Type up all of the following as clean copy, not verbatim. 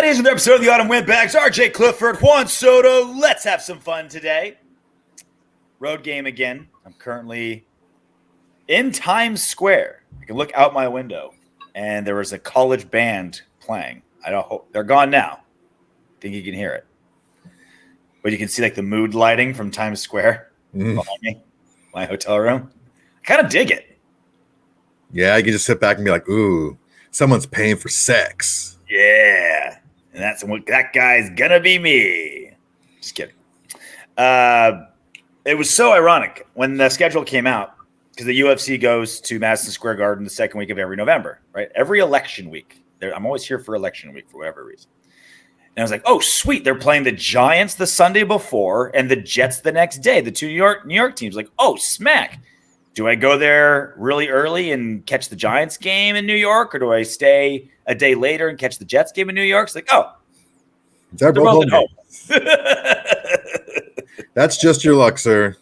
It is another episode of the Autumn Windbags. RJ Clifford, Juan Soto. Let's have some fun today. Road game again. I'm currently in Times Square. I can look out my window, and there was a college band playing. I don't hope they're gone now. I think you can hear it, but you can see like the mood lighting from Times Square behind me, my hotel room. I kind of dig it. Yeah, you can just sit back and be like, "Ooh, someone's paying for sex." Yeah, and that guy's gonna be me. Just kidding. It was so ironic when the schedule came out because the UFC goes to Madison Square Garden the second week of every November, right? Every election week. I'm always here for election week for whatever reason. And I was like, oh, sweet. They're playing the Giants the Sunday before and the Jets the next day. The two New York teams. Like, oh, smack. Do I go there really early and catch the Giants game in New York, or do I stay a day later and catch the Jets game in New York? It's like, oh, they're both at home. That's just your luck, sir.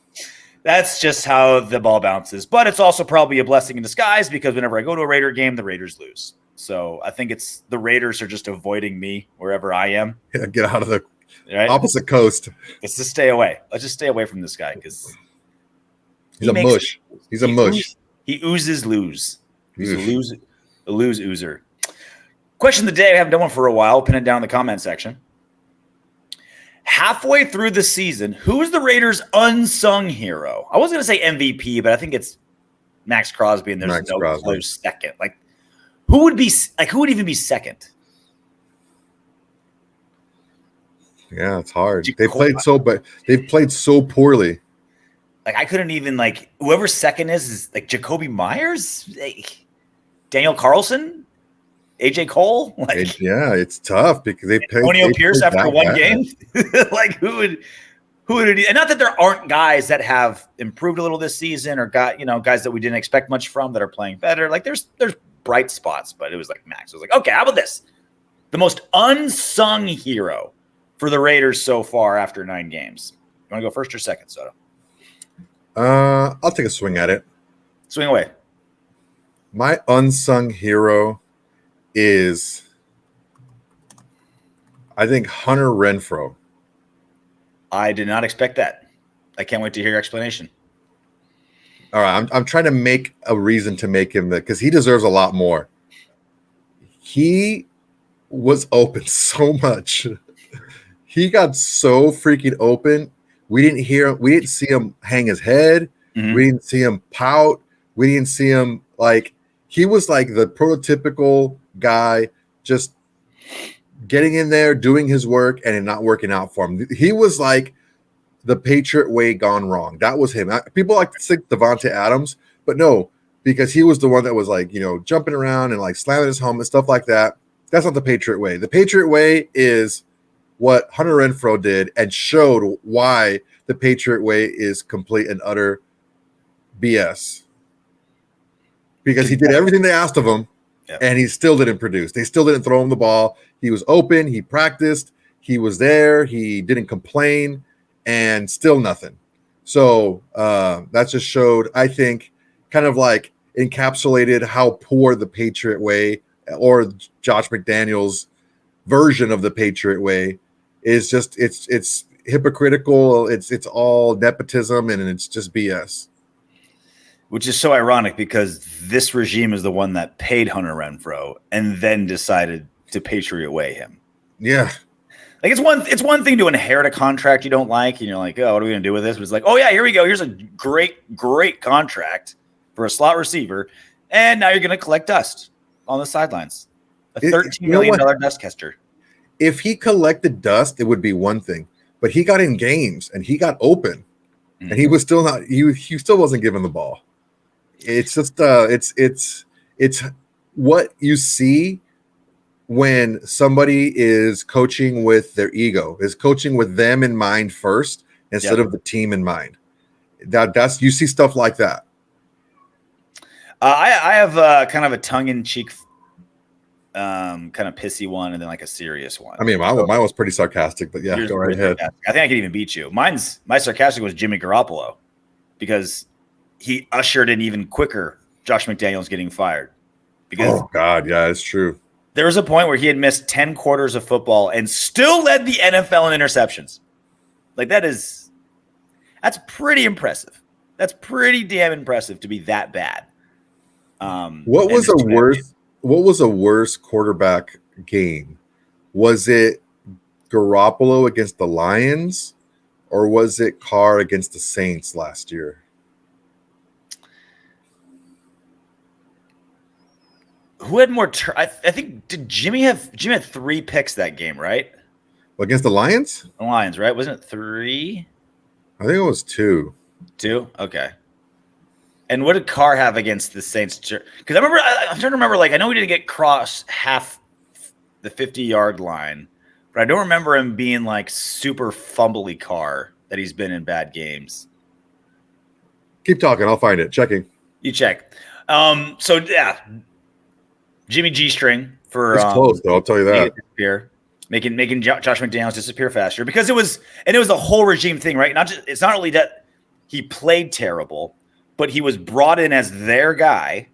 That's just how the ball bounces. But it's also probably a blessing in disguise because whenever I go to a Raider game, the Raiders lose. So I think it's the Raiders are just avoiding me wherever I am. Yeah, get out of the opposite coast. Let's just stay away. Let's just stay away from this guy because he's a mush. He's a mush. He oozes lose. He's a lose oozer. Question of the day. I haven't done one for a while. Pin it down in the comment section. Halfway through the season, who's the Raiders' unsung hero? I was going to say MVP, but I think it's Maxx Crosby, and there's no close second. Like, who would even be second? Yeah, it's hard. They've played so poorly. Like, I couldn't even whoever second is like Jacoby Myers, Daniel Carlson, AJ Cole. It's tough because they played Antonio Pierce after one game. Like who would it be? And not that there aren't guys that have improved a little this season or guys that we didn't expect much from that are playing better. Like there's bright spots, but it was like Max. I was like, okay, how about this? The most unsung hero for the Raiders so far after 9 games. You want to go first or second, Soto? I'll take a swing at it. Swing away. My unsung hero is, I think, Hunter Renfrow. I did not expect that. I can't wait to hear your explanation. All right, I'm trying to make a reason to make him because he deserves a lot more. He was open so much. He got so freaking open. We didn't see him hang his head. Mm-hmm. We didn't see him pout. We didn't see him he was like the prototypical guy just getting in there, doing his work, and it not working out for him. He was like the Patriot way gone wrong. That was him. People like to think Devontae Adams, but no, because he was the one that was jumping around and slamming his helmet, stuff like that. That's not the Patriot way. The Patriot way is what Hunter Renfrow did and showed why the Patriot way is complete and utter BS. Because he did everything they asked of him, and he still didn't produce. They still didn't throw him the ball. He was open. He practiced. He was there. He didn't complain, and still nothing. So that just showed, I think, kind of encapsulated how poor the Patriot way or Josh McDaniels' version of the Patriot way is. Just it's hypocritical. It's all nepotism, and it's just BS. Which is so ironic because this regime is the one that paid Hunter Renfrow and then decided to Patriot way him. Yeah. It's one thing to inherit a contract you don't like, and you're like, oh, what are we going to do with this? But it's like, oh, yeah, here we go. Here's a great contract for a slot receiver, and now you're going to collect dust on the sidelines. A $13 million dust catcher. If he collected dust, it would be one thing. But he got in games, and he got open, and he was still not – he still wasn't given the ball. It's just it's what you see when somebody is coaching with their ego, is coaching with them in mind first instead of the team in mind. That's you see stuff like that. I have kind of a tongue-in-cheek, kind of pissy one, and then a serious one. I mean, mine was pretty sarcastic, but yeah, go right ahead. I think I could even beat you. My sarcastic was Jimmy Garoppolo because he ushered in even quicker Josh McDaniels getting fired. Oh God, yeah, it's true. There was a point where he had missed 10 quarters of football and still led the NFL in interceptions. Like that's pretty impressive. That's pretty damn impressive to be that bad. What was a worse quarterback game? Was it Garoppolo against the Lions, or was it Carr against the Saints last year? Who had more? I think did Jimmy had 3 picks that game, right? Against the Lions? The Lions, right? Wasn't it 3? I think it was 2. 2? Okay. And what did Carr have against the Saints? Because I'm trying to remember. Like I know he didn't get cross half the 50-yard line, but I don't remember him being like super fumbly Carr that he's been in bad games. Keep talking. I'll find it. Checking. You check. So yeah, Jimmy G string for it's close though. I'll tell you that. Making Josh McDaniels disappear faster because it was a whole regime thing, right? It's not only that he played terrible, but he was brought in as their guy,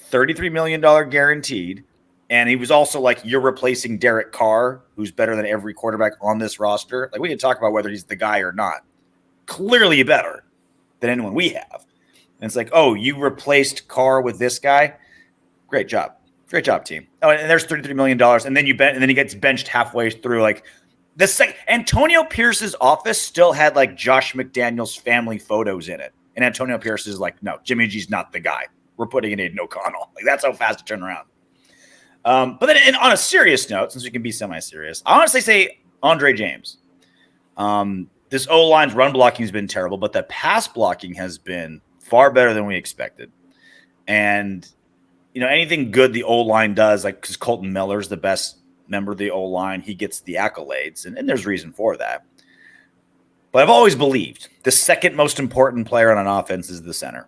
$33 million guaranteed. And he was also like, you're replacing Derek Carr, who's better than every quarterback on this roster. Like we can talk about whether he's the guy or not. Clearly better than anyone we have. And it's like, oh, you replaced Carr with this guy? Great job. Great job, team. Oh, and there's $33 million. And then he gets benched halfway through. Like Antonio Pierce's office still had like Josh McDaniels family photos in it. And Antonio Pierce is like, no, Jimmy G's not the guy. We're putting in Aiden O'Connell. Like that's how fast to turn around. But then on a serious note, since we can be semi-serious, I honestly say Andre James. This O-line's run blocking has been terrible, but the pass blocking has been far better than we expected. And, anything good the O-line does, like because Kolton Miller's the best member of the O-line, he gets the accolades, and there's reason for that. But I've always believed the second most important player on an offense is the center.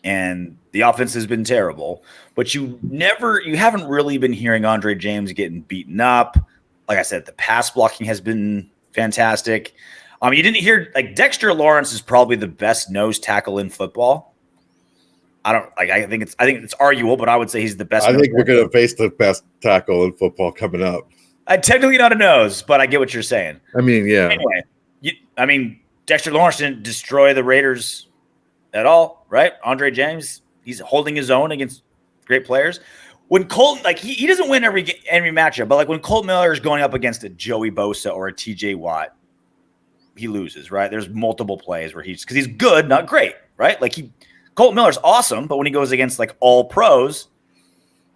And the offense has been terrible, but you haven't really been hearing Andre James getting beaten up. Like I said, the pass blocking has been fantastic. You didn't hear like Dexter Lawrence is probably the best nose tackle in football. I think it's arguable, but I would say he's the best. I think we're going to face the best tackle in football coming up. Technically not a nose, but I get what you're saying. I mean, yeah. Anyway, Dexter Lawrence didn't destroy the Raiders at all, right? Andre James, he's holding his own against great players. When Colton, like he doesn't win every matchup, but like when Kolton Miller is going up against a Joey Bosa or a TJ Watt, he loses, right? There's multiple plays where because he's good, not great, right? Like Kolton Miller's awesome, but when he goes against like all pros,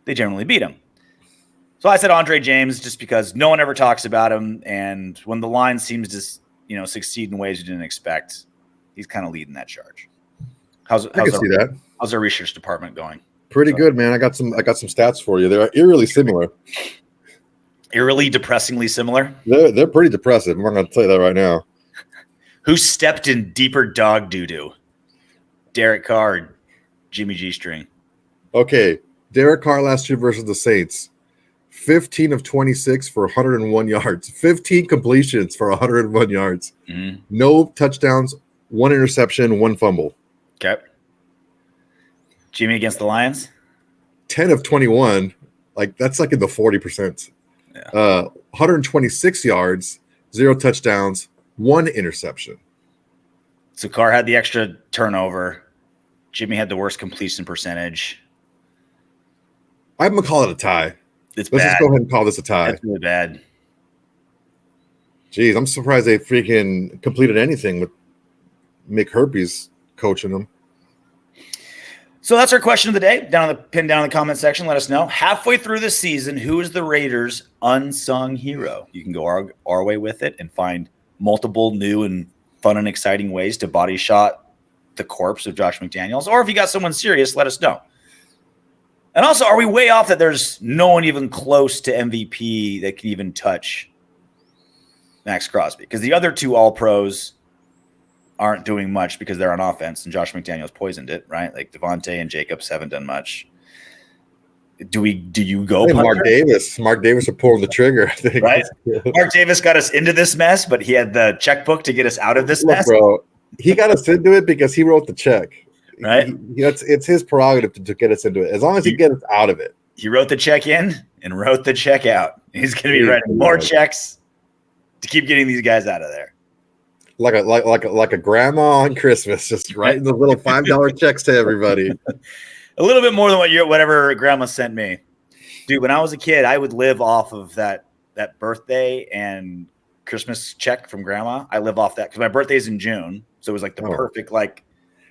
they generally beat him. So I said Andre James just because no one ever talks about him, and when the line seems to succeed in ways you didn't expect, he's kind of leading that charge. How's our research department going? Pretty good, man. I got some stats for you. They're eerily similar. Eerily, depressingly similar? They're pretty depressive. I'm going to tell you that right now. Who stepped in deeper dog doo-doo? Derek Carr or Jimmy G string? Okay. Derek Carr last year versus the Saints. 15 of 26 for 101 yards. 15 completions for 101 yards. Mm-hmm. No touchdowns, 1 interception, 1 fumble. Okay. Jimmy against the Lions? 10 of 21. Like, that's like in the 40%. Yeah. 126 yards, 0 touchdowns, 1 interception. So Carr had the extra turnover. Jimmy had the worst completion percentage. I'm going to call it a tie. Let's just go ahead and call this a tie. That's really bad. Jeez, I'm surprised they freaking completed anything with Mick Herpes coaching them. So that's our question of the day. Pin down in the comment section. Let us know. Halfway through the season, who is the Raiders' unsung hero? You can go our way with it and find multiple new and fun and exciting ways to body shot the corpse of Josh McDaniels. Or if you got someone serious, let us know. And also, are we way off that there's no one even close to MVP that can even touch Maxx Crosby? Because the other 2 All-Pros aren't doing much because they're on offense, and Josh McDaniels poisoned it, right? Like Devontae and Jacobs haven't done much. Do you go? Hey, Mark Davis are pulling the trigger, I think. Right? Mark Davis got us into this mess, but he had the checkbook to get us out of this mess. Bro, he got us into it because he wrote the check. Right? It's his prerogative to get us into it. As long as he gets us out of it. He wrote the check in and wrote the check out. He's going to be writing more checks to keep getting these guys out of there. Like a grandma on Christmas, just writing the little $5 checks to everybody. A little bit more than whatever grandma sent me. Dude, when I was a kid, I would live off of that birthday and Christmas check from grandma. I live off that because my birthday's in June. So it was like the perfect, like.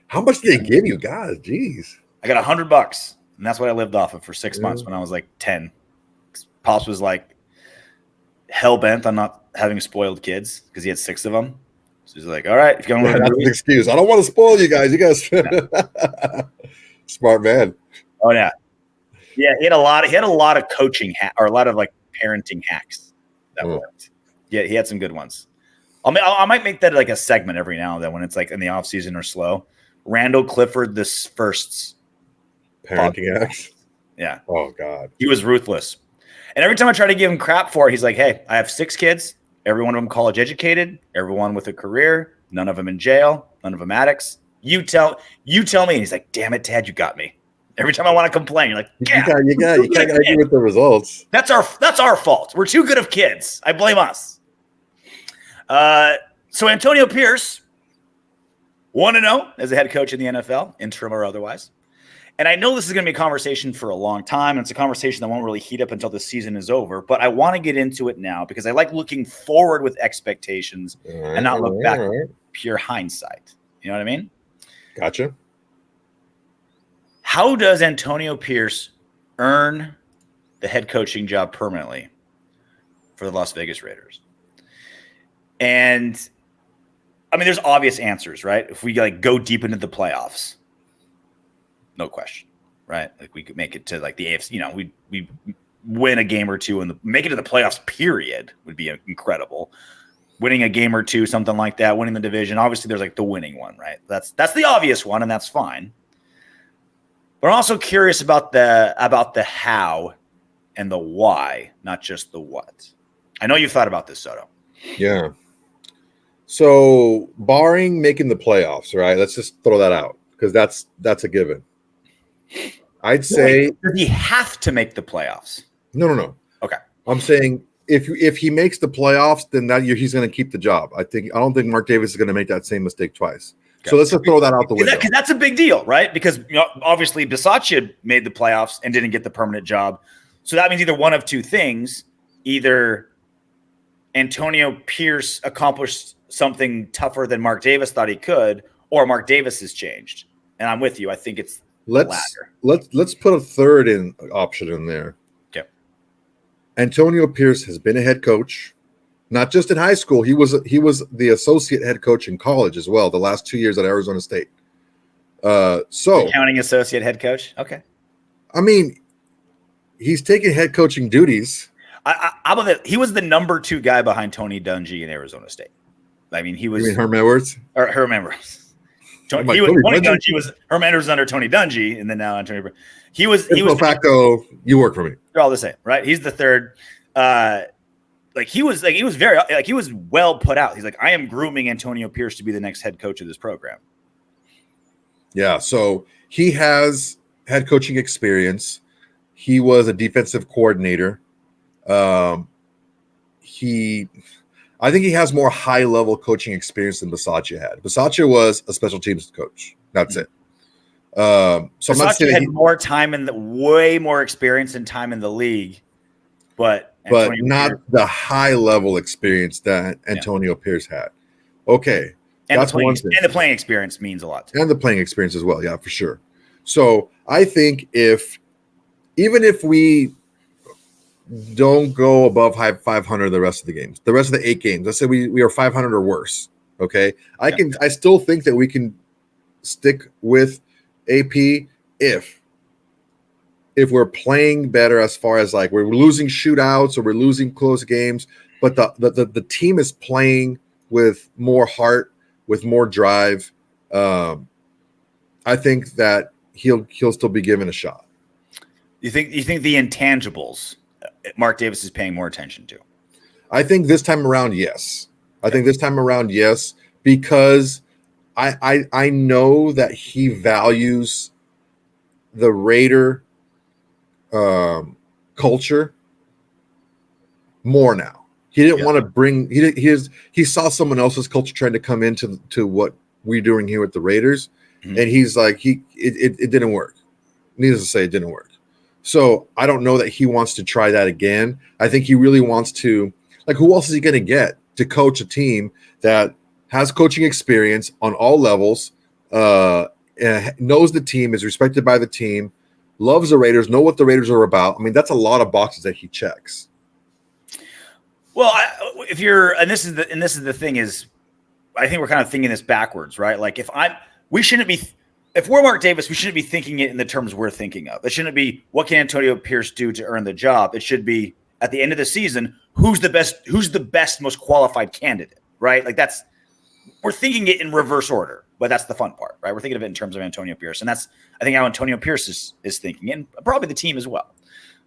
How much did they give you guys? Jeez. I got $100, and that's what I lived off of for 6 months when I was like 10. Pops was like hell bent on not having spoiled kids because he had 6 of them. So he's like, all right, if you don't that's an excuse. I don't want to spoil you guys. You guys smart man. Oh yeah. Yeah, he had a lot of coaching or a lot of like parenting hacks that worked. Yeah, he had some good ones. I might make that like a segment every now and then when it's like in the off season or slow. Randall Clifford this first parenting hacks. Yeah. Oh God. He was ruthless. And every time I try to give him crap for it, he's like, hey, I have 6 kids, every one of them college educated, everyone with a career, none of them in jail, none of them addicts. You tell me. And he's like, damn it, Tad, you got me. Every time I want to complain, you're like, yeah, you can't argue with the results. That's our fault. We're too good of kids. I blame us. So Antonio Pierce, 1-0 as a head coach in the NFL, interim or otherwise. And I know this is going to be a conversation for a long time, and it's a conversation that won't really heat up until the season is over. But I want to get into it now because I like looking forward with expectations and not look back with pure hindsight. You know what I mean? Gotcha. How does Antonio Pierce earn the head coaching job permanently for the Las Vegas Raiders? And I mean, there's obvious answers, right? If we like go deep into the playoffs, no question, right? Like we could make it to like the AFC, we win a game or two and make it to the playoffs period would be incredible. Winning a game or two, something like that, winning the division. Obviously there's like the winning one, right? That's the obvious one and that's fine. But I'm also curious about the how and the why, not just the what. I know you've thought about this, Soto. Yeah. So barring making the playoffs, right? Let's just throw that out because that's a given. I'd say does he have to make the playoffs? No. Okay. I'm saying if he makes the playoffs, then that year he's going to keep the job. I don't think Mark Davis is going to make that same mistake twice. Okay. So let's just throw that out the window. Because that's a big deal, right? Because obviously Bissacia made the playoffs and didn't get the permanent job. So that means either one of two things. Either Antonio Pierce accomplished something tougher than Mark Davis thought he could, or Mark Davis has changed. And I'm with you. I think it's the latter. Let's put a third option in there. Okay. Antonio Pierce has been a head coach. Not just in high school, he was the associate head coach in college as well. The last 2 years at Arizona State. So counting associate head coach. Okay. I mean, he's taking head coaching duties. He was the number 2 guy behind Tony Dungy in Arizona State. I mean, he was. You mean Herm Edwards? Or Herm Edwards. Tony Dungy was Herm Edwards under Tony Dungy, and then now Antonio. He was. De facto, you work for me. They're all the same, right? He's the third. He was well put out. He's like, I am grooming Antonio Pierce to be the next head coach of this program. Yeah, so he has head coaching experience. He was a defensive coordinator. I think he has more high-level coaching experience than Bissacia had. Bissacia was a special teams coach. That's it. So I'm not saying had more time way more experience and time in the league, but not the high-level experience that Antonio Pierce had. Okay, and that's one thing. And the playing experience means a lot too. And the playing experience as well, yeah, for sure. So I think even if we don't go above 500 the rest of the games, the rest of the 8 games, let's say we are 500 or worse. Okay, I still think that we can stick with AP if we're playing better as far as like we're losing shootouts or we're losing close games, but the team is playing with more heart, with more drive. I think that he'll still be given a shot. You think the intangibles Mark Davis is paying more attention to? I think this time around, yes. Because I know that he values the Raider culture more now. He didn't want to bring. He saw someone else's culture trying to come into what we're doing here with the Raiders, and he's like it didn't work. Needless to say, it didn't work. So I don't know that he wants to try that again. I think he really wants to. Like, who else is he going to get to coach a team that has coaching experience on all levels, knows the team, is respected by the team, loves the Raiders, know what the Raiders are about? I mean, that's a lot of boxes that he checks. Well, this is the thing is, I think we're kind of thinking this backwards, right? Like, if we're Mark Davis, we shouldn't be thinking it in the terms we're thinking of. It shouldn't be what can Antonio Pierce do to earn the job. It should be at the end of the season, who's the best, most qualified candidate, right? Like, we're thinking it in reverse order, but that's the fun part, right? We're thinking of it in terms of Antonio Pierce, and that's, I think, how Antonio Pierce is thinking, and probably the team as well,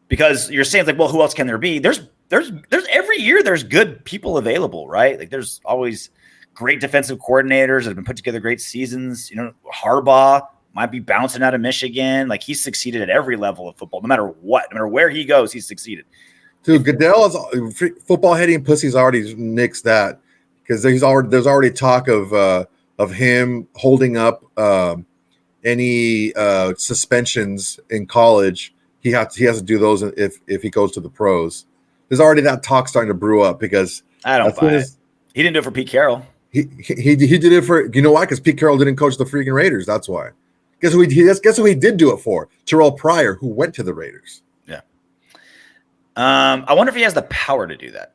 because you're saying, like, well, who else can there be? There's every year there's good people available, right? Like, there's always great defensive coordinators that have been put together great seasons. You know, Harbaugh might be bouncing out of Michigan. Like, he's succeeded at every level of football, no matter what, no matter where he goes, he's succeeded. Dude, Goodell is football heady and pussy's already nixed that, because there's already talk of him holding up any suspensions in college. He has to do those if he goes to the pros. There's already that talk starting to brew up, because I don't buy it. He didn't do it for Pete Carroll. He did it for, you know why? Because Pete Carroll didn't coach the freaking Raiders. That's why. Guess who he did do it for? Terrell Pryor, who went to the Raiders. Yeah. I wonder if he has the power to do that.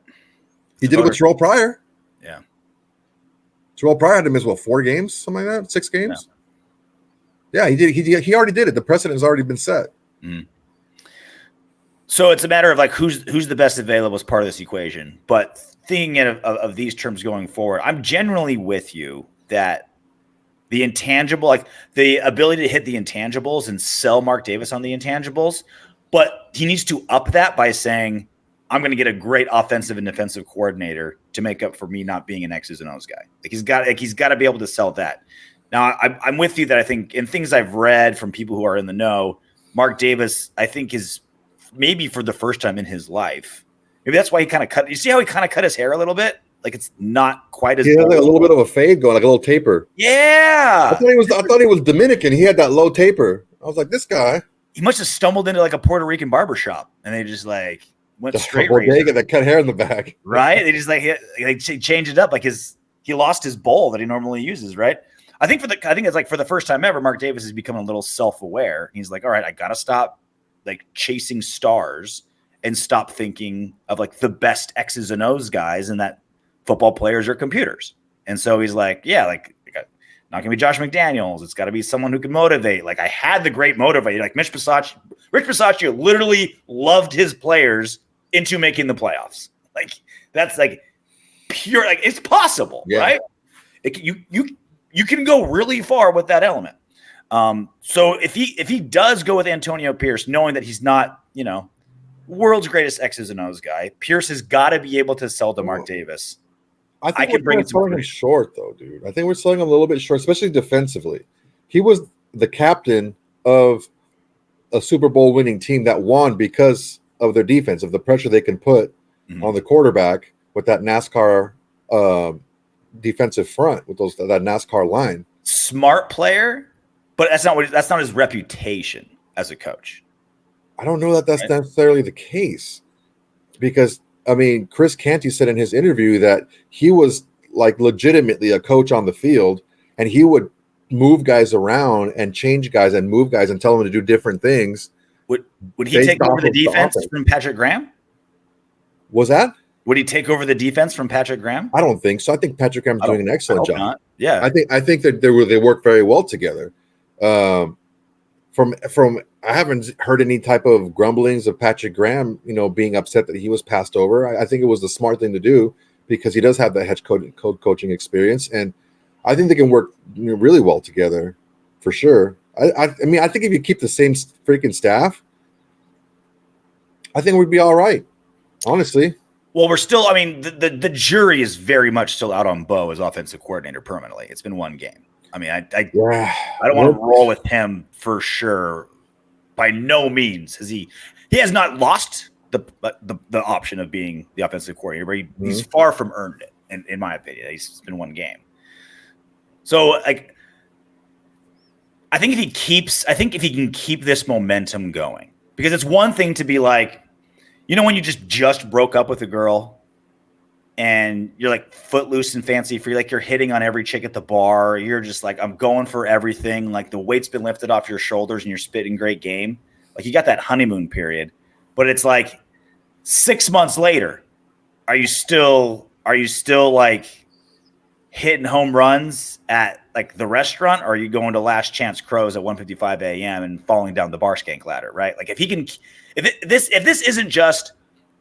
He did it with Terrell Pryor. Yeah. Terrell Pryor had to miss 4 games, something like that, 6 games. Yeah, he did. He already did it. The precedent has already been set. Mm. So it's a matter of, like, who's the best available as part of this equation. But thinking of these terms going forward, I'm generally with you that the intangible, like the ability to hit the intangibles and sell Mark Davis on the intangibles, but he needs to up that by saying, I'm going to get a great offensive and defensive coordinator to make up for me not being an X's and O's guy. He's got to be able to sell that. Now, I'm with you that I think, in things I've read from people who are in the know, Mark Davis, I think, is maybe for the first time in his life. Maybe that's why he kind of cut. You see how he kind of cut his hair a little bit? Like, it's not quite as. He had like a little bit of a fade going, like a little taper. Yeah. I thought he was Dominican. He had that low taper. I was like, this guy. He must have stumbled into like a Puerto Rican barbershop, and they just like went straight razor. That cut hair in the back. Right? They just like changed it up. Like he lost his bowl that he normally uses. Right? I think it's like for the first time ever, Mark Davis has become a little self-aware. He's like, all right, I gotta stop like chasing stars and stop thinking of like the best X's and O's guys, and that football players are computers. And so he's like, yeah, like not gonna be Josh McDaniels. It's got to be someone who can motivate. Like, I had the great motivator, like Rich Bissacia literally loved his players into making the playoffs. Like, that's like pure, like, it's possible, right? You can go really far with that element. So if he does go with Antonio Pierce, knowing that he's not, world's greatest X's and O's guy, Pierce has got to be able to sell to Mark Davis. I think we're selling him short, though, dude. I think we're selling him a little bit short, especially defensively. He was the captain of a Super Bowl winning team that won because of their defense, of the pressure they can put on the quarterback with that NASCAR defensive front, with that NASCAR line. Smart player, but that's not his reputation as a coach. I don't know that that's necessarily the case, because I mean, Chris Canty said in his interview that he was like legitimately a coach on the field, and he would move guys around and change guys and move guys and tell them to do different things. Would he take over the defense from Patrick Graham? Was that? Would he take over the defense from Patrick Graham? I don't think so. I think Patrick Graham's doing an excellent job. Not. Yeah, I think that they work very well together. From I haven't heard any type of grumblings of Patrick Graham, being upset that he was passed over. I think it was the smart thing to do, because he does have that head coaching experience, and I think they can work really well together, for sure. I mean, I think if you keep the same freaking staff, I think we'd be all right, honestly. Well, we're still. I mean, the jury is very much still out on Bo as offensive coordinator permanently. It's been one game. I mean, I don't want to roll with him for sure. By no means has he. he has not lost the option of being the offensive coordinator, but he's far from earned it, in my opinion. He's been one game. So, like, I think if he can keep this momentum going, because it's one thing to be like, when you just broke up with a girl and you're like footloose and fancy free, like you're hitting on every chick at the bar. You're just like, I'm going for everything. Like the weight's been lifted off your shoulders and you're spitting great game. Like you got that honeymoon period, but it's like 6 months later, are you still like hitting home runs at like the restaurant, or are you going to Last Chance Crows at 1:55 a.m. and falling down the bar skank ladder, right? Like if this isn't just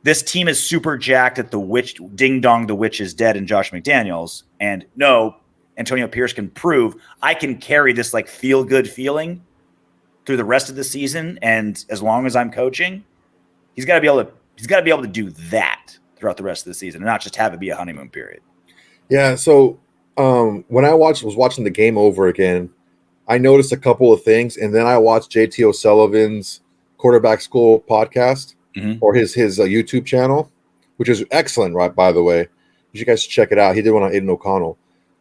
this team is super jacked at the witch, ding dong, the witch is dead, and Josh McDaniels, and no, Antonio Pierce can prove I can carry this like feel good feeling through the rest of the season, and as long as I'm coaching, he's got to be able to do that throughout the rest of the season, and not just have it be a honeymoon period. Yeah. So when I was watching the game over again, I noticed a couple of things, and then I watched JT O'Sullivan's Quarterback School podcast or his YouTube channel, which is excellent, right? By the way, you guys should check it out. He did one on Aiden O'Connell.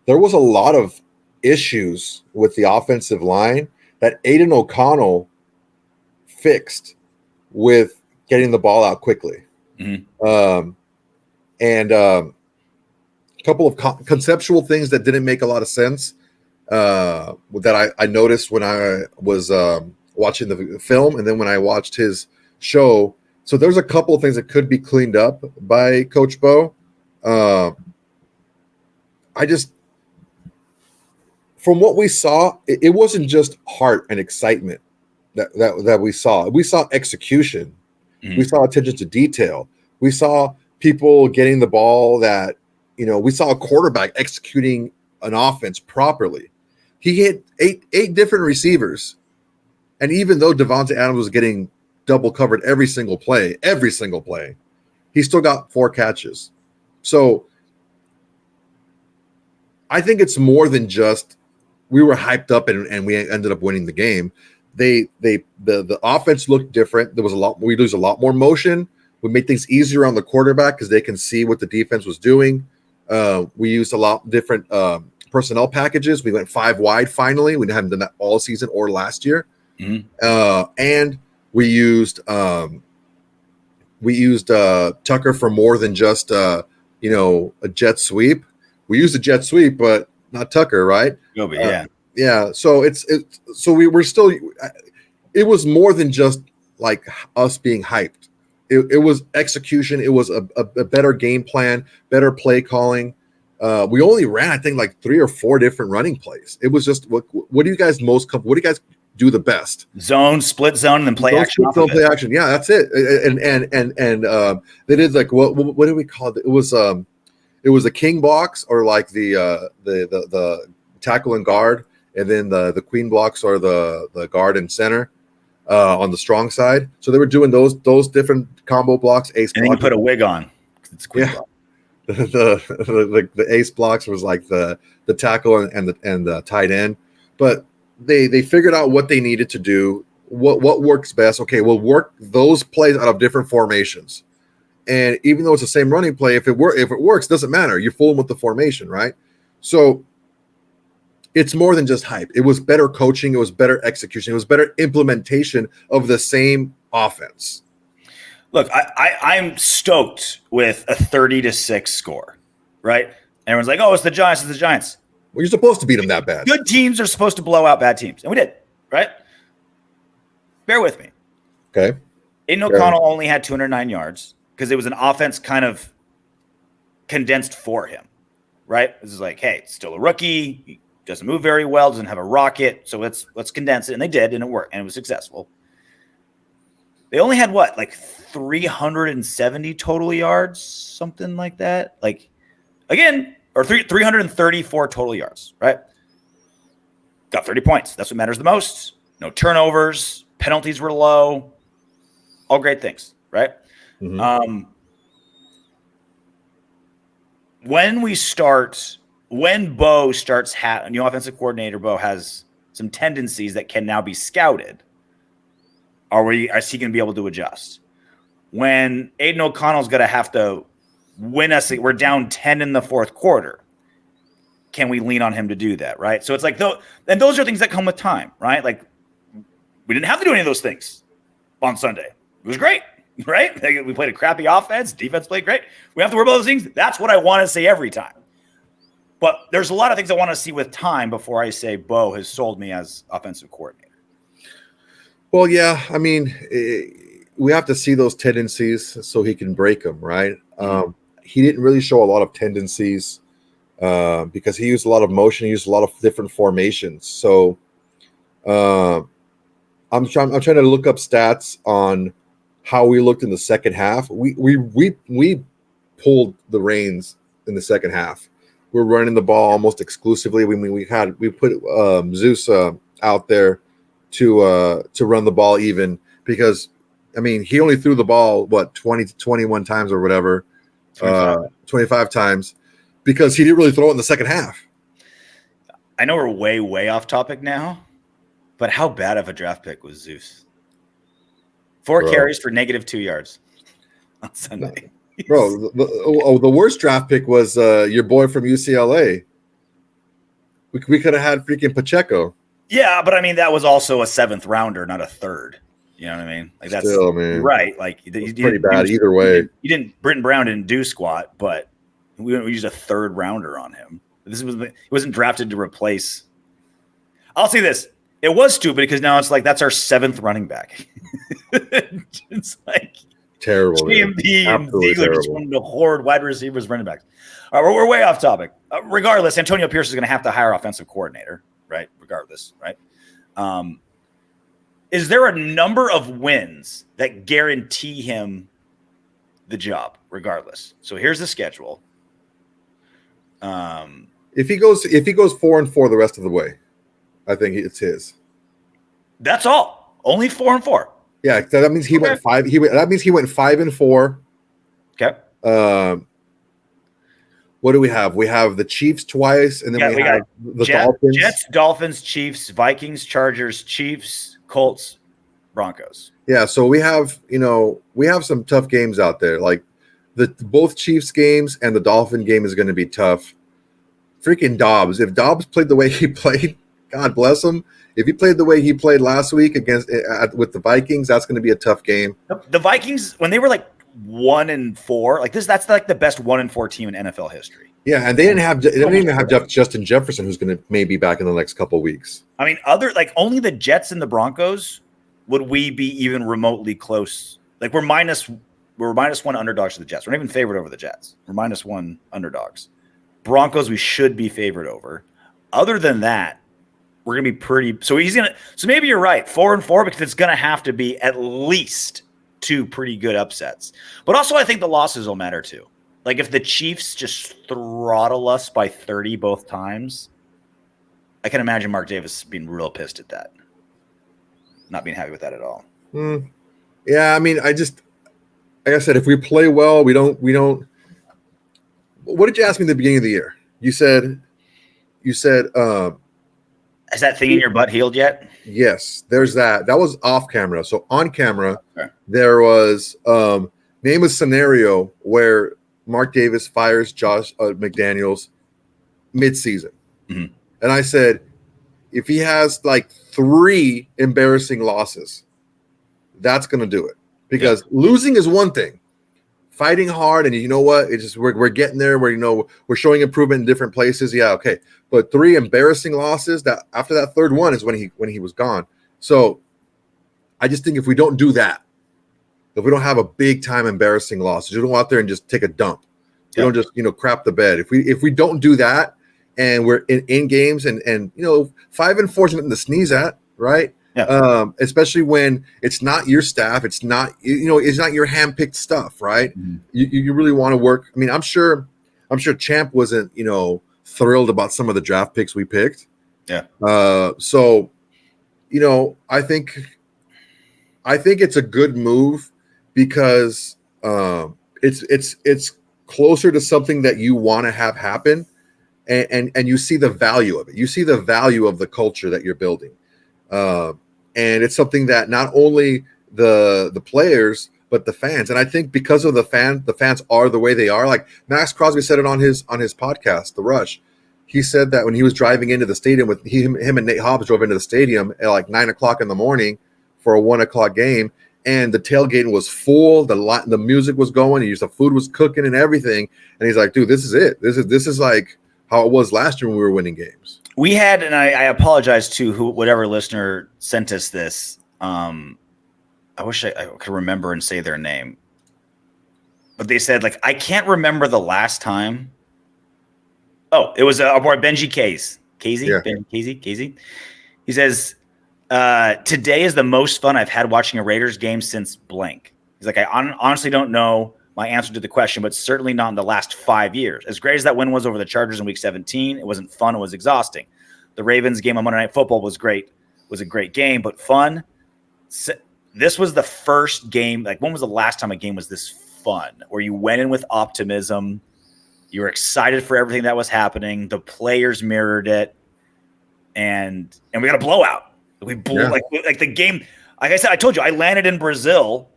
There was a lot of issues with the offensive line that Aiden O'Connell fixed with getting the ball out quickly. And a couple of conceptual things that didn't make a lot of sense that I noticed when I was watching the film, and then when I watched his show. So there's a couple of things that could be cleaned up by Coach Bo. From what we saw, it wasn't just heart and excitement that we saw. We saw execution. We saw attention to detail. We saw people getting the ball that, we saw a quarterback executing an offense properly. He hit eight different receivers. And even though Devontae Adams was getting double covered every single play, he still got 4 catches. So I think it's more than just we were hyped up and we ended up winning the game. The offense looked different. We lose a lot more motion. We made things easier on the quarterback because they can see what the defense was doing. We used a lot different personnel packages. We went 5 wide finally. We haven't done that all season or last year. And we used Tucker for more than just a jet sweep. We used a jet sweep, but not Tucker, right? Yeah. So it was more than just like us being hyped. It was execution. It was a better game plan, better play calling. We only ran, I think, like 3 or 4 different running plays. It was just what do you guys what do you guys do the best? Zone, split zone, and then play action. Play action. Yeah, that's it. And they did like what do we call it? It was a king box, or like the tackle and guard, and then the queen blocks, or the guard and center on the strong side. So they were doing those different combo blocks. Ace, and then you put a wig on. It's a queen block. The ace blocks was like the tackle and the tight end, but they figured out what they needed to do, what works best. Okay, we'll work those plays out of different formations, and even though it's the same running play, if it works, doesn't matter. You fool them with the formation, right? So it's more than just hype. It was better coaching. It was better execution. It was better implementation of the same offense. Look, I'm stoked with a 30-6 score, right? Everyone's like, "Oh, it's the Giants. It's the Giants." Well, you're supposed to beat them that bad. Good teams are supposed to blow out bad teams, and we did, right? Bear with me. Okay. Aiden O'Connell only had 209 yards because it was an offense kind of condensed for him, right? This is like, hey, it's still a rookie. He doesn't move very well, doesn't have a rocket, so let's condense it, and they did, and it worked, and it was successful. They only had what, like 370 total yards, something like that. Like, again, or 334 total yards, right? Got 30 points. That's what matters the most. No turnovers. Penalties were low. All great things, right? When Bo starts new offensive coordinator Bo has some tendencies that can now be scouted. Is he going to be able to adjust? When Aiden O'Connell's going to have to win us, we're down 10 in the fourth quarter. Can we lean on him to do that, right? So it's like, and those are things that come with time, right? Like, we didn't have to do any of those things on Sunday. It was great, right? We played a crappy offense. Defense played great. We have to worry about those things. That's what I want to say every time. But there's a lot of things I want to see with time before I say Bo has sold me as offensive coordinator. Well, yeah. I mean, we have to see those tendencies so he can break them, right? Mm-hmm. He didn't really show a lot of tendencies because he used a lot of motion. He used a lot of different formations. So I'm trying to look up stats on how we looked in the second half. We pulled the reins in the second half. We're running the ball almost exclusively. We put Zeus out there to run the ball even because I mean he only threw the ball 20 to 21 times or whatever, 25 times because he didn't really throw it in the second half. I know we're way off topic now, but how bad of a draft pick was Zeus? 4 carries for -2 yards on Sunday. Bro, the worst draft pick was your boy from UCLA. We could have had freaking Pacheco. Yeah, but I mean that was also a 7th rounder, not a 3rd. You know what I mean? Like that's still, man. Right. Like pretty bad either way. Britton Brown didn't do squat, but we used a 3rd rounder on him. He wasn't drafted to replace. I'll say this. It was stupid because now it's like that's our 7th running back. It's like terrible. GMP and Ziegler just wanted to hoard wide receivers, running backs. All right, we're way off topic. Regardless, Antonio Pierce is going to have to hire offensive coordinator, right? Regardless, right? Is there a number of wins that guarantee him the job, regardless? So here's the schedule. If he goes 4-4 the rest of the way, I think it's his. That's all. Only 4-4. Yeah, that means he went 5. That means he went 5-4. Okay. What do we have? We have the Chiefs twice, and then we have the Dolphins. Jets, Dolphins, Chiefs, Vikings, Chargers, Chiefs, Colts, Broncos. Yeah, so we have some tough games out there. Like both Chiefs games and the Dolphin game is going to be tough. Freaking Dobbs. If Dobbs played the way he played, God bless him. If he played the way he played last week with the Vikings, that's going to be a tough game. The Vikings, when they were like 1-4, like that's like the best 1-4 team in NFL history. Yeah, and they didn't even have Justin Jefferson, who's going to maybe be back in the next couple of weeks. I mean, only the Jets and the Broncos would we be even remotely close. Like we're -1 underdogs to the Jets. We're not even favored over the Jets. We're -1 underdogs. Broncos we should be favored over. Other than that, we're gonna be pretty. So maybe you're right, 4-4 because it's gonna have to be at least 2 pretty good upsets. But also, I think the losses will matter too. Like if the Chiefs just throttle us by 30 both times, I can imagine Mark Davis being real pissed at that. Not being happy with that at all. Yeah, I mean, like I said, if we play well, we don't. What did you ask me at the beginning of the year? You said, is that thing in your butt healed yet? Yes, there's that. That was off camera. So on camera, There was name a scenario where Mark Davis fires Josh McDaniels mid-season. Mm-hmm. And I said, if he has like 3 embarrassing losses, that's going to do it. Because losing is one thing. Fighting hard, and you know what? It's just we're getting there. We're showing improvement in different places. Yeah, okay. But 3 embarrassing losses. That after that 3rd one is when he was gone. So I just think if we don't do that, if we don't have a big time embarrassing loss, you don't go out there and just take a dump. You don't just crap the bed. If we don't do that, and we're in games and 5-4 is nothing to sneeze at, right? Yeah. Especially when it's not your staff, it's not it's not your handpicked stuff, right? Mm-hmm. You really want to work. I mean, I'm sure Champ wasn't thrilled about some of the draft picks we picked. Yeah. So I think it's a good move because it's closer to something that you want to have happen, and you see the value of it. You see the value of the culture that you're building. And it's something that not only the players, but the fans. And I think because of the fans are the way they are. Like Maxx Crosby said it on his podcast, The Rush. He said that when he was driving into the stadium with him and Nate Hobbs drove into the stadium at like 9:00 in the morning for a 1:00 game, and the tailgate was full. The music was going. The food was cooking and everything. And he's like, dude, this is it. This is like how it was last year when we were winning games. We had, and I apologize to whatever listener sent us this. I wish I could remember and say their name, but they said like I can't remember the last time. Oh, it was our boy Benji Casey. Yeah. Benji Casey. He says, today is the most fun I've had watching a Raiders game since blank. He's like, I honestly don't know my answer to the question, but certainly not in the last 5 years. As great as that win was over the Chargers in Week 17, it wasn't fun. It was exhausting. The Ravens game on Monday Night Football was great. It was a great game, but fun. This was the first game. Like, when was the last time a game was this fun, where you went in with optimism? You were excited for everything that was happening. The players mirrored it, and we got a blowout. We blew like the game. Like I said, I told you I landed in Brazil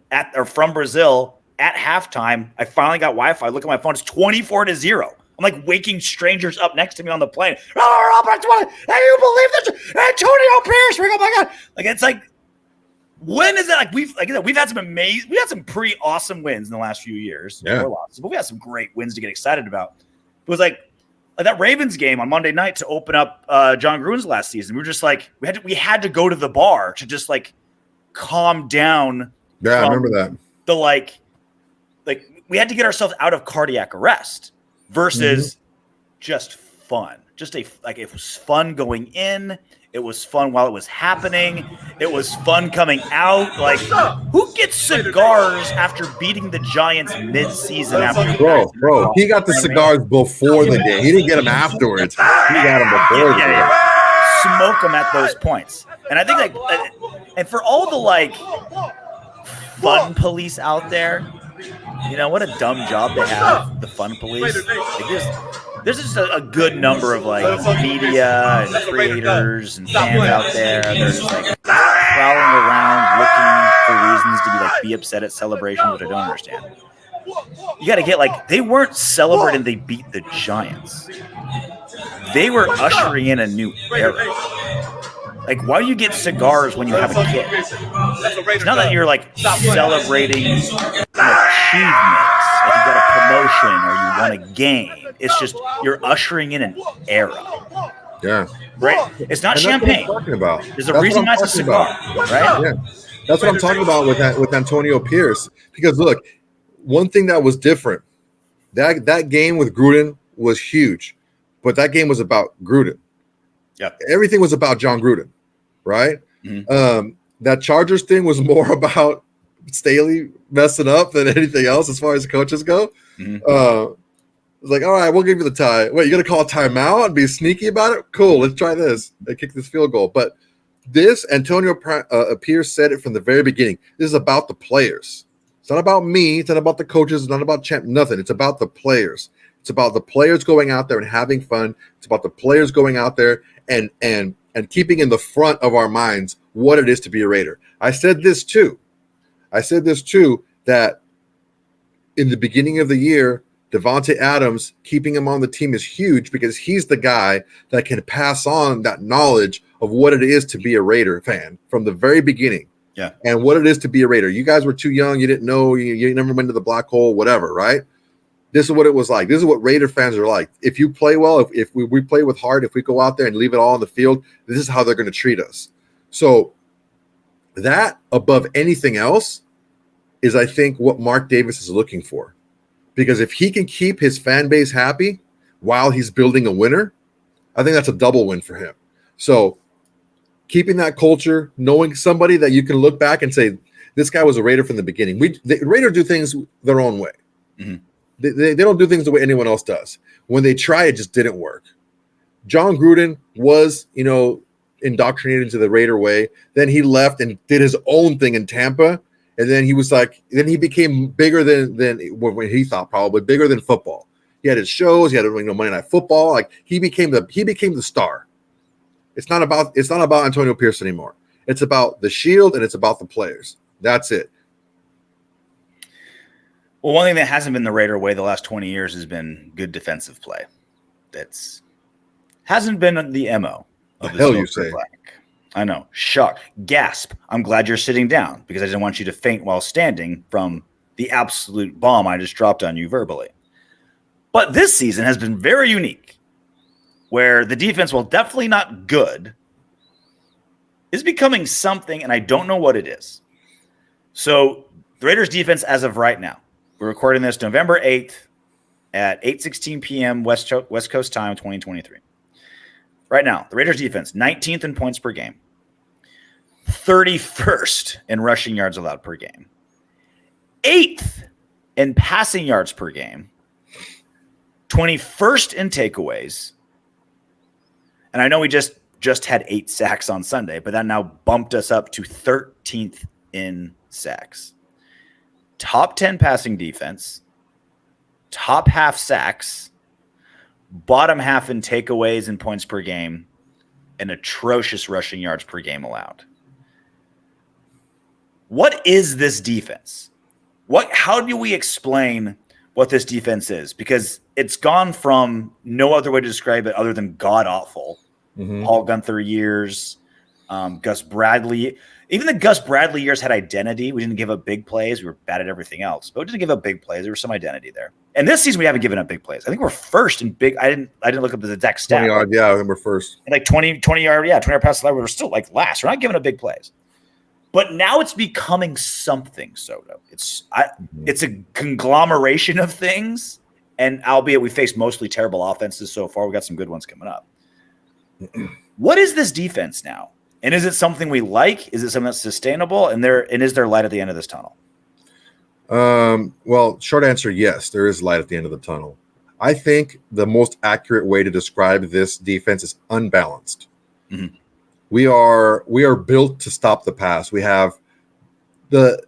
from Brazil at halftime. I finally got Wi-Fi. I look at my phone; it's 24-0. I'm like waking strangers up next to me on the plane. Oh, Robert, hey, you believe this? Antonio Pierce! Oh my God! Like, it's like, when is it? Like, we've had some pretty awesome wins in the last few years. Yeah. But we had some great wins to get excited about. It was like that Ravens game on Monday night to open up John Gruden's last season. We were just like, we had to go to the bar to just like calm down. Yeah, I remember that. The like we had to get ourselves out of cardiac arrest versus just fun. It was fun going in. It was fun while it was happening. It was fun coming out. Like, who gets cigars after beating the Giants mid-season? Bro, he got the cigars before the game. He didn't get them afterwards. He got them before the game. Smoke them at those points. And I think, and for all the fun police out there, you know, what a dumb job they have, the fun police. There's just a good number of media and creators and fans out there. They're just prowling around looking for reasons to be upset at celebrations, which I don't understand. You got to get they weren't celebrating they beat the Giants. They were ushering in a new era. Like, why do you get cigars when you have a kid? It's not that you're celebrating an achievement, like you got a promotion or you won a game. It's just you're ushering in an era. Yeah. Right? It's not champagne. That's what I'm talking about. There's a reason that's a cigar. Right? Yeah. That's what I'm talking about with Antonio Pierce. Because look, one thing that was different, that game with Gruden was huge, but that game was about Gruden. Yeah. Everything was about John Gruden, right? Mm-hmm. That Chargers thing was more about Staley messing up than anything else as far as coaches go. Mm-hmm. It's like, all right, we'll give you the tie. Wait, you're going to call a timeout and be sneaky about it? Cool, let's try this. They kick this field goal. But this, Antonio Pierce said it from the very beginning. This is about the players. It's not about me. It's not about the coaches. It's not about nothing. It's about the players. It's about the players going out there and having fun. It's about the players going out there and keeping in the front of our minds what it is to be a Raider. I said this too, that in the beginning of the year, Devontae Adams, keeping him on the team is huge because he's the guy that can pass on that knowledge of what it is to be a Raider fan from the very beginning. Yeah. And what it is to be a Raider. You guys were too young. You didn't know. You never went to the black hole, whatever, right? This is what it was like. This is what Raider fans are like. If you play well, if we play with heart, if we go out there and leave it all on the field, this is how they're going to treat us. So that, above anything else, is, I think, what Mark Davis is looking for. Because if he can keep his fan base happy while he's building a winner, I think that's a double win for him. So keeping that culture, knowing somebody that you can look back and say, this guy was a Raider from the beginning. The Raiders do things their own way. Mm-hmm. They don't do things the way anyone else does. When they try, it just didn't work. John Gruden was, indoctrinated into the Raider way. Then he left and did his own thing in Tampa. And then he became bigger than when he thought, probably bigger than football. He had his shows. He had Monday Night Football. Like he became the star. It's not about Antonio Pierce anymore. It's about the Shield and it's about the players. That's it. Well, one thing that hasn't been the Raider way the last 20 years has been good defensive play. That's hasn't been the MO of the hell you Silver say. Black. I know. Shock. Gasp. I'm glad you're sitting down because I didn't want you to faint while standing from the absolute bomb I just dropped on you verbally. But this season has been very unique, where the defense, while definitely not good, is becoming something, and I don't know what it is. So the Raiders defense as of right now, we're recording this November 8th at 8:16 p.m. West Coast time, 2023. Right now, the Raiders defense, 19th in points per game, 31st in rushing yards allowed per game, 8th in passing yards per game, 21st in takeaways. And I know we just had 8 sacks on Sunday, but that now bumped us up to 13th in sacks. Top 10 passing defense, top half sacks, bottom half in takeaways and points per game, and atrocious rushing yards per game allowed. What is this defense? How do we explain what this defense is? Because it's gone from no other way to describe it other than god-awful. Paul Gunther years, Gus Bradley. Even the Gus Bradley years had identity. We didn't give up big plays. We were bad at everything else, but we didn't give up big plays. There was some identity there. And this season, we haven't given up big plays. I think we're first in big. I didn't look up the exact stat. 20 yard, yeah, I think we're first. Like 20 yard, yeah, 20 yard pass. We're still like last. We're not giving up big plays. But now it's becoming something, Soto. It's a conglomeration of things, and albeit we faced mostly terrible offenses so far, we got some good ones coming up. What is this defense now? And is it something we like? Is it something that's sustainable? And is there light at the end of this tunnel? Well, short answer, yes, there is light at the end of the tunnel. I think the most accurate way to describe this defense is unbalanced. Mm-hmm. We are built to stop the pass. We have the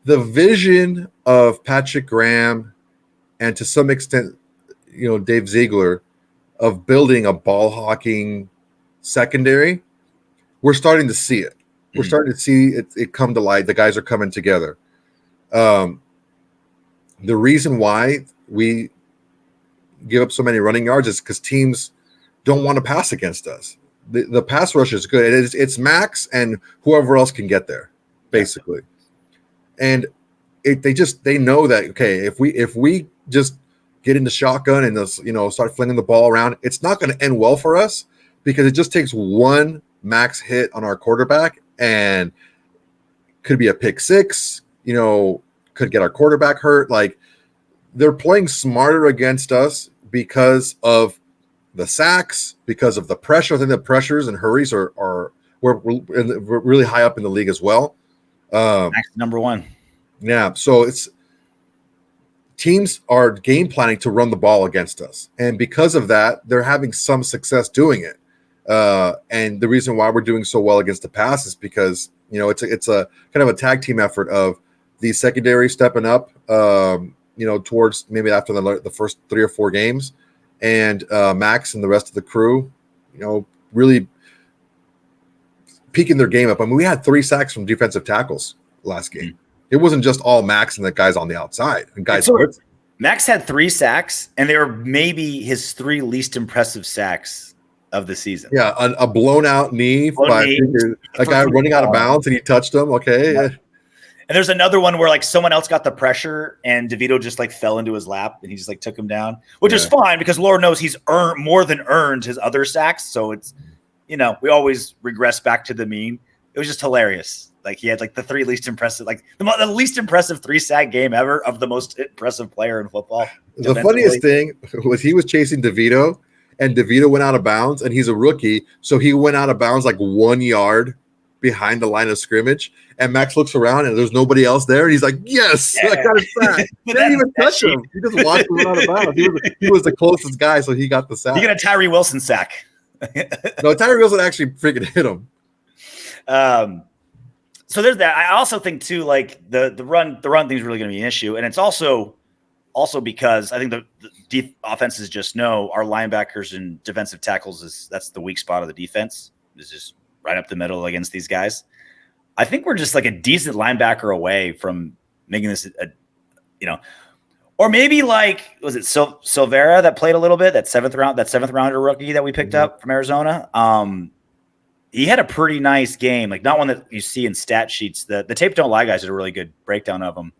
vision of Patrick Graham and to some extent, Dave Ziegler of building a ball hawking secondary. We're starting to see it. We're starting to see it come to light. The guys are coming together. The reason why we give up so many running yards is because teams don't want to pass against us. The pass rush is good. It's Maxx and whoever else can get there, basically. And they know that, okay, if we just get into shotgun and start flinging the ball around, it's not going to end well for us because it just takes one Maxx hit on our quarterback and could be a pick six, could get our quarterback hurt. Like, they're playing smarter against us because of the sacks, because of the pressure. I think the pressures and hurries we're really high up in the league as well. Maxx number one. Yeah. So teams are game planning to run the ball against us. And because of that, they're having some success doing it. And the reason why we're doing so well against the pass is because, it's a kind of a tag team effort of the secondary stepping up, towards maybe after the first 3 or 4 games, and Maxx and the rest of the crew, really peaking their game up. I mean, we had 3 sacks from defensive tackles last game. It wasn't just all Maxx and the guys on the outside. And guys, Maxx had 3 sacks, and they were maybe his 3 least impressive sacks of the season. Yeah, a blown out knee by a guy running out of bounds, and he touched him. Okay. Yeah. And there's another one where someone else got the pressure and DeVito just fell into his lap and he just took him down, which is fine because Lord knows he's more than earned his other sacks. So it's, we always regress back to the mean. It was just hilarious. He had the 3 least impressive, the least impressive 3 sack game ever of the most impressive player in football. The funniest thing was he was chasing DeVito and DeVito went out of bounds and he's a rookie. So he went out of bounds 1 yard behind the line of scrimmage, and Maxx looks around and there's nobody else there, and he's like, "Yes, I got a sack." He didn't even touch him. He just watched him out of bounds. He was the closest guy, so he got the sack. He got a Tyree Wilson sack. No, Tyree Wilson actually freaking hit him. So there's that. I also think too, the run thing is really going to be an issue, and it's also because I think the deep offenses just know our linebackers and defensive tackles that's the weak spot of the defense. Is just right up the middle against these guys. I think we're just like a decent linebacker away from making this or maybe like, was it Silvera that played a little bit, that seventh rounder rookie that we picked up from Arizona? He had a pretty nice game, like not one that you see in stat sheets. The Tape Don't Lie guys did a really good breakdown of him,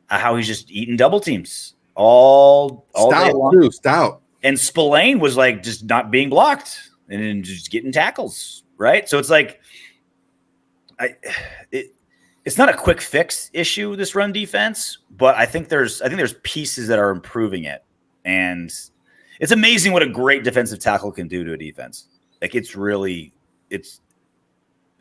how he's just eating double teams all day long. Stout. And Spillane was like just not being blocked and then just getting tackles, right? So it's like, it's not a quick fix issue, this run defense, but I think there's pieces that are improving it, and it's amazing what a great defensive tackle can do to a defense. Like it's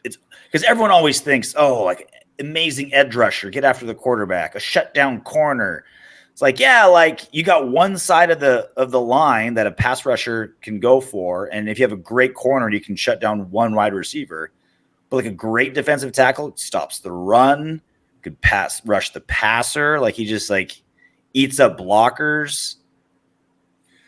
because everyone always thinks, oh, like amazing edge rusher, get after the quarterback, a shutdown corner. It's like, yeah, like you got one side of the line that a pass rusher can go for, and if you have a great corner, you can shut down one wide receiver. But like a great defensive tackle stops the run, could rush the passer. Like he just like eats up blockers.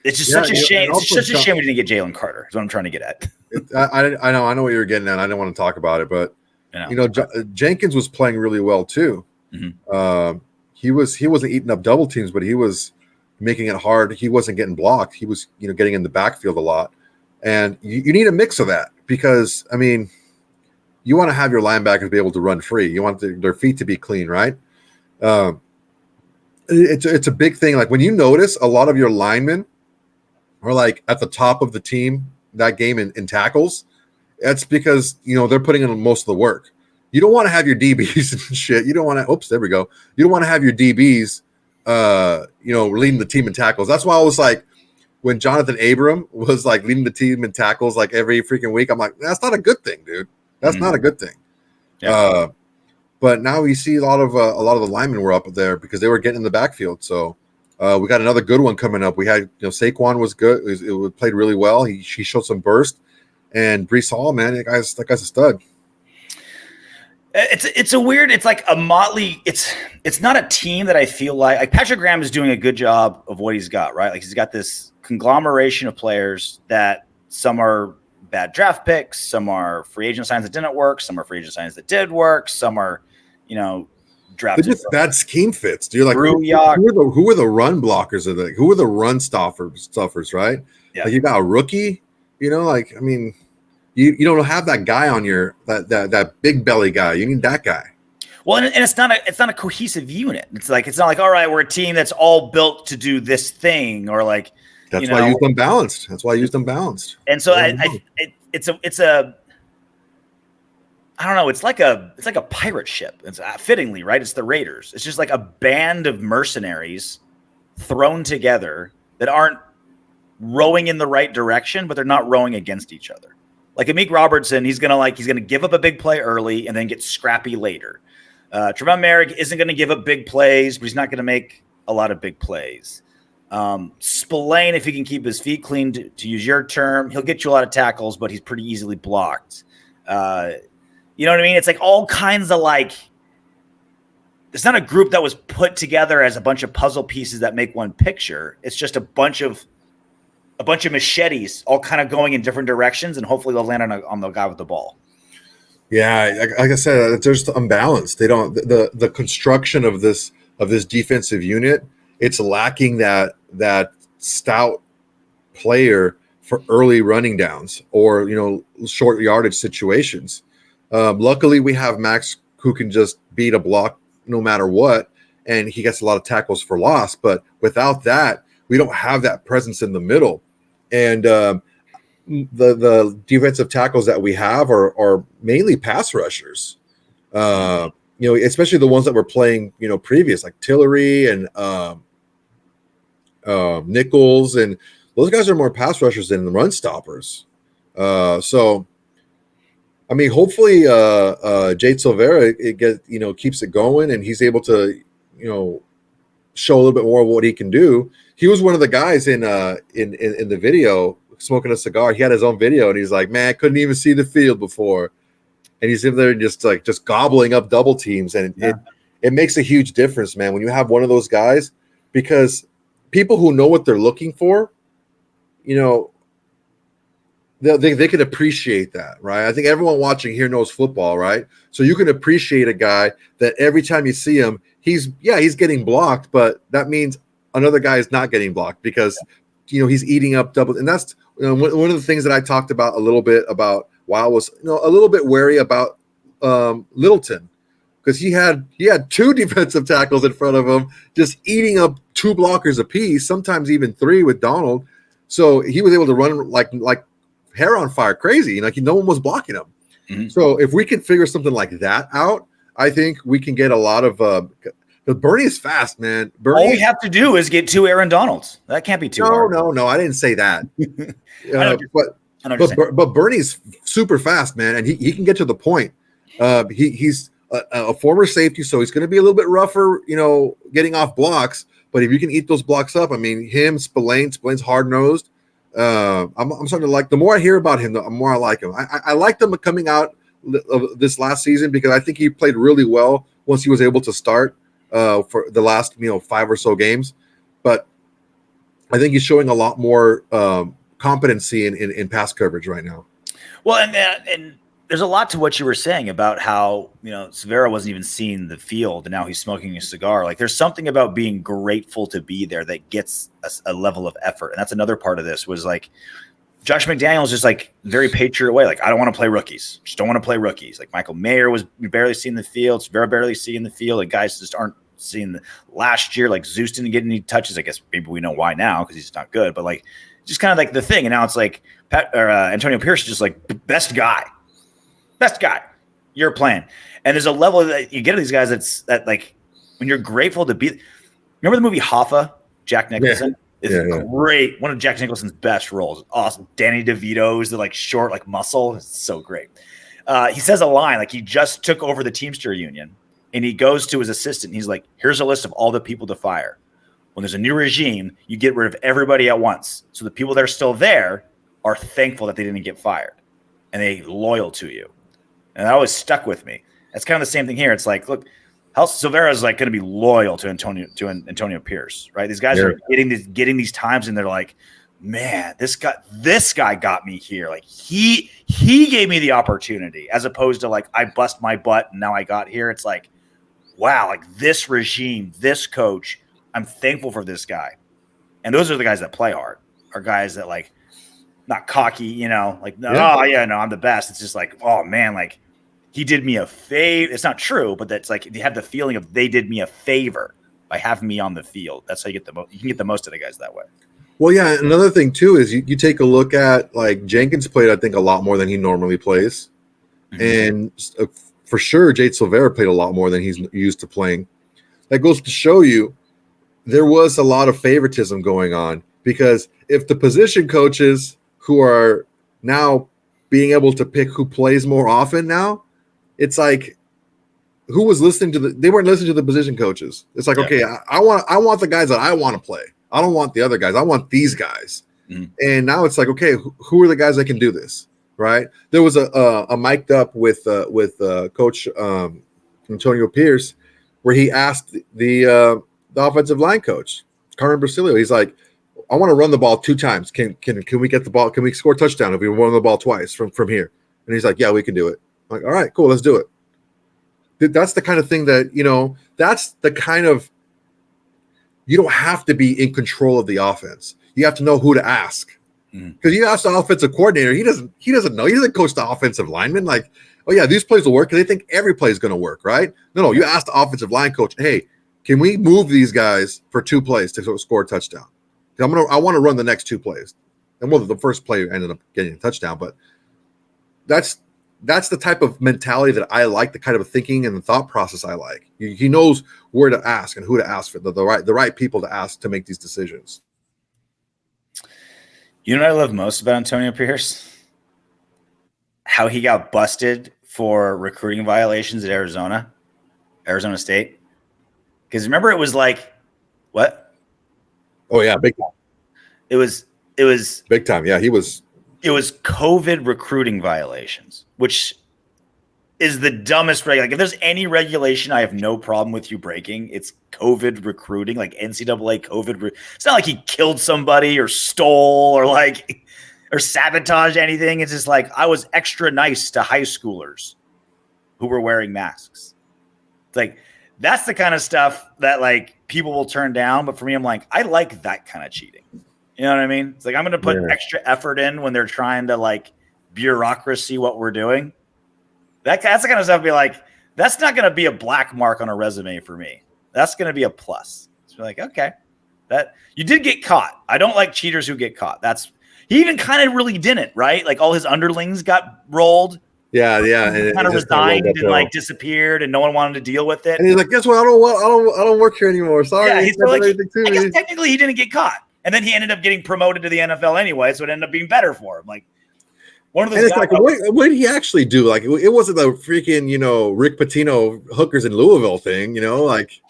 It's just such a shame. It's such a shame we didn't get Jalen Carter. Is what I'm trying to get at. I know what you were getting at. I didn't want to talk about it, but Jenkins was playing really well too. Mm-hmm. He wasn't eating up double teams, but he was making it hard. He wasn't getting blocked. He was getting in the backfield a lot, and you need a mix of that because I mean. You want to have your linebackers be able to run free. You want their feet to be clean, right? It's a big thing. Like when you notice a lot of your linemen are like at the top of the team that game in tackles, that's because they're putting in most of the work. You don't want to have your DBs and shit. You don't want to. Oops, there we go. You don't want to have your DBs, leading the team in tackles. That's why I was like, when Jonathan Abram was like leading the team in tackles like every freaking week, I'm like, that's not a good thing, dude. That's not a good thing. Yeah. But now we see a lot of the linemen were up there because they were getting in the backfield. So we got another good one coming up. We had Saquon was good. It played really well. He showed some burst. And Breece Hall, man, that guy's a stud. It's a weird. It's like a motley. It's not a team that I feel like Patrick Graham is doing a good job of what he's got. Right, like he's got this conglomeration of players that some are bad draft picks, some are free agent signs that didn't work, some are free agent signs that did work, some are, drafted. They're just bad scheme fits. Do you like who are the run blockers who are the run stuffers, right? Yeah. Like you got a rookie, you don't have that guy on your that big belly guy. You need that guy. Well, and it's not a cohesive unit. It's not like, all right, we're a team that's all built to do this thing, or like. That's why I use them balanced. And so it's a I don't know. It's like a pirate ship. It's fittingly, right? It's the Raiders. It's just like a band of mercenaries thrown together that aren't rowing in the right direction, but they're not rowing against each other. Like Amik Robertson, he's gonna give up a big play early and then get scrappy later. Trevon Merrick isn't gonna give up big plays, but he's not gonna make a lot of big plays. Spillane, if he can keep his feet clean, to use your term, he'll get you a lot of tackles, but he's pretty easily blocked. You know what I mean? It's like all kinds of like, it's not a group that was put together as a bunch of puzzle pieces that make one picture. It's just a bunch of machetes all kind of going in different directions, and hopefully they'll land on the guy with the ball. Yeah, like I said, it's just unbalanced. They don't the construction of this defensive unit. It's lacking that stout player for early running downs or short yardage situations. Luckily, we have Maxx who can just beat a block no matter what, and he gets a lot of tackles for loss. But without that, we don't have that presence in the middle. And the defensive tackles that we have are mainly pass rushers. Especially the ones that were playing previous, like Tillery and Nichols, and those guys are more pass rushers than the run stoppers. So I mean, hopefully Jade Silvera keeps it going, and he's able to show a little bit more of what he can do. He was one of the guys in the video smoking a cigar. He had his own video, and he's like, man, I couldn't even see the field before, and he's in there just gobbling up double teams, and it makes a huge difference, man, when you have one of those guys, because people who know what they're looking for, they can appreciate that, right? I think everyone watching here knows football, right? So you can appreciate a guy that every time you see him, he's getting blocked, but that means another guy is not getting blocked because he's eating up double. And that's one of the things that I talked about a little bit about why I was a little bit wary about Littleton, because he had two defensive tackles in front of him just eating up two blockers apiece, sometimes even three with Donald. So he was able to run like hair on fire, crazy. No one was blocking him. Mm-hmm. So if we can figure something like that out, I think we can get a lot of. But Bernie is fast, man. All we have to do is get two Aaron Donalds. That can't be too hard. No. I didn't say that. But Bernie's super fast, man, and he can get to the point. He's a former safety, so he's going to be a little bit rougher, getting off blocks. But if you can eat those blocks up, I mean, Spillane's hard nosed. I'm starting to like. The more I hear about him, the more I like him. I liked him coming out of this last season because I think he played really well once he was able to start for the last 5 or so games. But I think he's showing a lot more competency in pass coverage right now. Well, and there's a lot to what you were saying about how Severo wasn't even seeing the field and now he's smoking a cigar. Like there's something about being grateful to be there that gets a level of effort, and that's another part of this. Was like Josh McDaniels just like very Patriot way. Like I don't want to play rookies. Just don't want to play rookies. Like Michael Mayer was barely seeing the field. Severo barely seeing the field. Like guys just aren't seeing the last year. Like Zeus didn't get any touches. I guess maybe we know why now because he's not good. But like just kind of like the thing. And now it's like Antonio Pierce is just like best guy, your plan. And there's a level that you get to these guys that like when you're grateful to be. Remember the movie Hoffa? Jack Nicholson. It's great. One of Jack Nicholson's best roles. Awesome. Danny DeVito's the like short like muscle. It's so great. He says a line like he just took over the Teamster union, and he goes to his assistant. And he's like, "Here's a list of all the people to fire. When there's a new regime, you get rid of everybody at once. So the people that are still there are thankful that they didn't get fired, and they're loyal to you." And that always stuck with me. That's kind of the same thing here. It's like, look, how Silvera is like going to be loyal to Antonio Pierce, right? These guys are getting these times, and they're like, man, this guy got me here. Like he gave me the opportunity, as opposed to like I bust my butt and now I got here. It's like, wow, like this regime, this coach, I'm thankful for this guy. And those are the guys that play hard, are guys that like not cocky, like I'm the best. It's just like, oh man, like he did me a favor. It's not true, but that's like you have the feeling of they did me a favor by having me on the field. That's how you get the most. You can get the most of the guys that way. Well, yeah. Another thing too is you take a look at like Jenkins played, I think, a lot more than he normally plays, and for sure, Jade Silvera played a lot more than he's used to playing. That goes to show you there was a lot of favoritism going on, because if the position coaches who are now being able to pick who plays more often now, it's like who was listening to they weren't listening to the position coaches. It's like, okay, I want the guys that I want to play. I don't want the other guys. I want these guys. And now it's like, okay, who are the guys that can do this? Right. There was a mic'd up with Coach Antonio Pierce, where he asked the offensive line coach, Carmen Basilio, he's like, I want to run the ball 2 times. Can we get the ball? Can we score a touchdown if we run the ball twice from here? And he's like, yeah, we can do it. I'm like, all right, cool, let's do it. That's the kind of thing that, that's the kind of, you don't have to be in control of the offense. You have to know who to ask. Because you ask the offensive coordinator, he doesn't know. He doesn't coach the offensive lineman. Like, oh yeah, these plays will work, because they think every play is going to work, right? No, you ask the offensive line coach, hey, can we move these guys for 2 plays to score a touchdown? I want to run the next 2 plays. And the first play ended up getting a touchdown, but that's the type of mentality that I like, the kind of thinking and the thought process I like. He knows where to ask and who to ask for, the right people to ask to make these decisions. You know what I love most about Antonio Pierce? How he got busted for recruiting violations at Arizona State. Because remember, it was like, what? Oh yeah, big time. It was big time. Yeah, he was. It was COVID recruiting violations, which is the dumbest like if there's any regulation I have no problem with you breaking, it's COVID recruiting, like NCAA COVID. It's not like he killed somebody or stole or like or sabotage anything. It's just like I was extra nice to high schoolers who were wearing masks. It's like that's the kind of stuff that like people will turn down. But for me, I'm like, I like that kind of cheating. You know what I mean? It's like I'm going to put extra effort in when they're trying to like bureaucracy what we're doing. That's the kind of stuff. Be like, that's not going to be a black mark on a resume for me. That's going to be a plus. It's like, okay, that you did get caught. I don't like cheaters who get caught. He even kind of really didn't, right? Like all his underlings got rolled. Yeah. And kind of resigned and like disappeared, and no one wanted to deal with it. And he's like, "Guess what? I don't work here anymore. Sorry." Yeah, he's like, I guess technically he didn't get caught, and then he ended up getting promoted to the NFL anyway, so it ended up being better for him. Like one of those. And it's like, what did he actually do? Like, it wasn't the freaking Rick Pitino hookers in Louisville thing. Like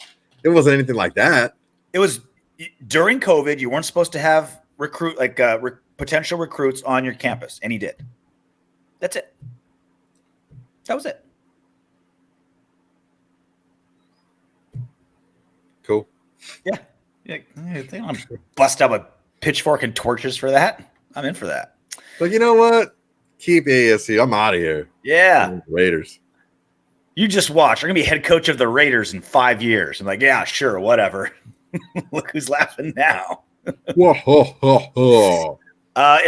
it wasn't anything like that. It was during COVID. You weren't supposed to have potential recruits on your campus, and he did. That's it. That was it. Cool. Yeah. They don't bust out a pitchfork and torches for that. I'm in for that. But you know what? Keep ASC. I'm out of here. Yeah. Raiders. You just watch. I'm going to be head coach of the Raiders in 5 years. I'm like, yeah, sure, whatever. Look who's laughing now. In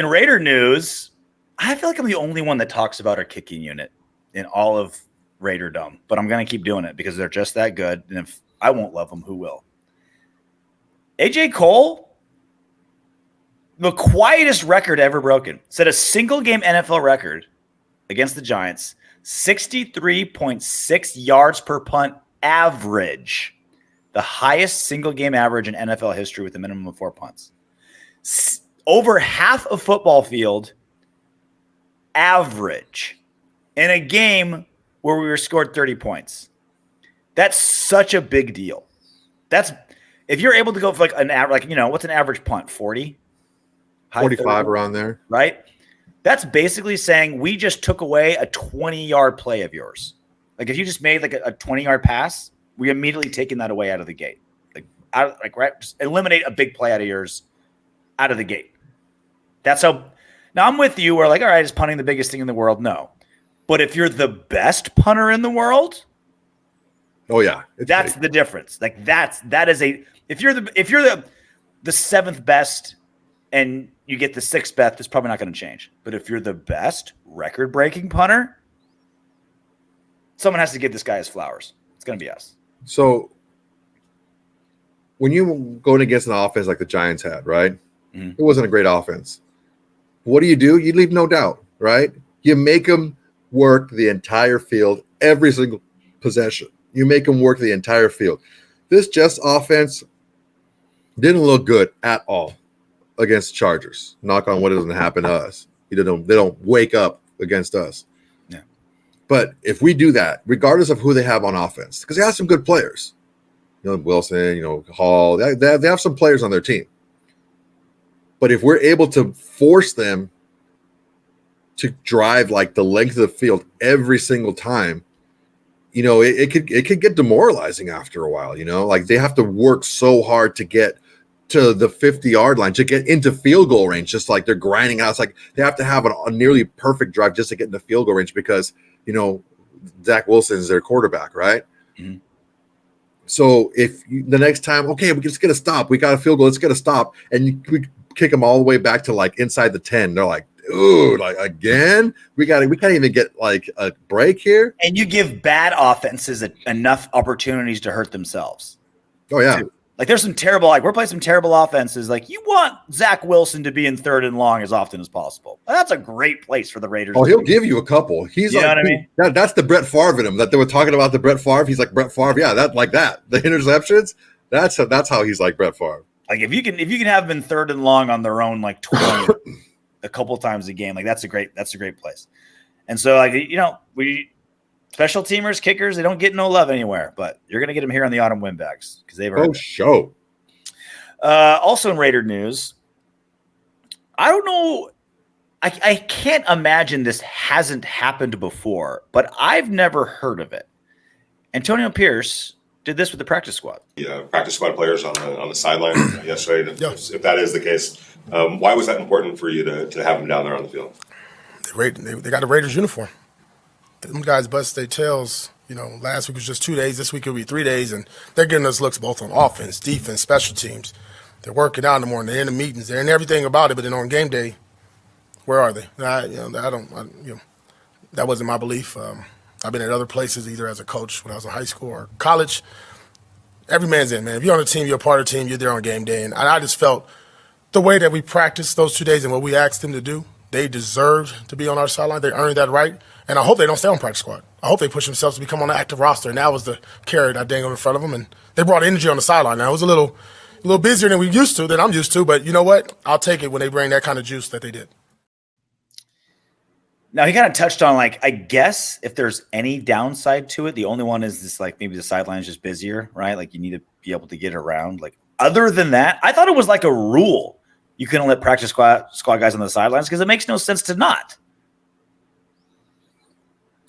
Raider news, I feel like I'm the only one that talks about our kicking unit in all of Raiderdom, but I'm going to keep doing it because they're just that good. And if I won't love them, who will? AJ Cole, the quietest record ever broken, set a single game NFL record against the Giants, 63.6 yards per punt average, the highest single game average in NFL history with a minimum of 4 punts. Over half a football field average in a game where we were scored 30 points. That's such a big deal. That's if you're able to go for like an average, what's an average punt? 40? 45 around there. Right? That's basically saying we just took away a 20-yard play of yours. Like if you just made like a 20-yard pass, we immediately taking that away out of the gate. Just eliminate a big play out of yours out of the gate. That's how. Now I'm with you. We're like, all right, is punting the biggest thing in the world? No. But if you're the best punter in the world, oh yeah, that's the difference. Like that is if you're the seventh best and you get the sixth best, it's probably not going to change. But if you're the best record-breaking punter, someone has to give this guy his flowers. It's going to be us. So when you going against an offense like the Giants had, right? Mm-hmm. It wasn't a great offense. What do? You leave no doubt, right? You make them work the entire field, every single possession. You make them work the entire field. This Jets offense didn't look good at all against the Chargers. Knock on wood, it doesn't happen to us. They don't wake up against us. Yeah. But if we do that, regardless of who they have on offense, because they have some good players, Wilson, Hall, they have some players on their team. But if we're able to force them to drive like the length of the field every single time, it could get demoralizing after a while. Like they have to work so hard to get to the 50-yard line to get into field goal range, just like they're grinding out. It's like they have to have a nearly perfect drive just to get into field goal range because Zach Wilson is their quarterback, right? Mm-hmm. So if the next time, okay, we just get a stop. We got a field goal. Let's get a stop, and we kick them all the way back to like inside the 10. They're like, ooh, like again, we can't even get like a break here. And you give bad offenses enough opportunities to hurt themselves. Oh yeah. Too. Like there's some terrible, we're playing some terrible offenses. Like you want Zach Wilson to be in third and long as often as possible. That's a great place for the Raiders. Oh, he'll give you a couple. He's know what I mean? That's the Brett Favre in him that they were talking about. The Brett Favre. He's like Brett Favre. Yeah, that like that. The interceptions. That's how he's like Brett Favre. Like if you can have them in third and long on their own, like 20 a couple times a game, like that's a great place. And so we special teamers, kickers, they don't get no love anywhere, but you're gonna get them here on the Autumn Windbags because they've earned show. Also in Raider news, I don't know. I can't imagine this hasn't happened before, but I've never heard of it. Antonio Pierce did this with the practice squad. Yeah, practice squad players on the sideline yesterday. If that is the case, why was that important for you to have them down there on the field? They got a Raiders uniform. Them guys bust their tails. Last week was just 2 days. This week it'll be 3 days, and they're getting us looks both on offense, defense, special teams. They're working out in the morning. They're in the meetings. They're in everything about it. But then on game day, where are they? That wasn't my belief. I've been at other places, either as a coach when I was in high school or college. Every man's in, man. If you're on a team, you're a part of the team. You're there on game day, and I just felt the way that we practiced those 2 days and what we asked them to do. They deserved to be on our sideline. They earned that right. And I hope they don't stay on practice squad. I hope they push themselves to become on the active roster. And that was the carrot I dangled in front of them. And they brought energy on the sideline. Now, it was a little busier than I'm used to. But you know what? I'll take it when they bring that kind of juice that they did. Now, he kind of touched on, I guess if there's any downside to it, the only one is this, maybe the sideline is just busier, right? You need to be able to get around. Other than that, I thought it was like a rule. You couldn't let practice squad guys on the sidelines because it makes no sense to not.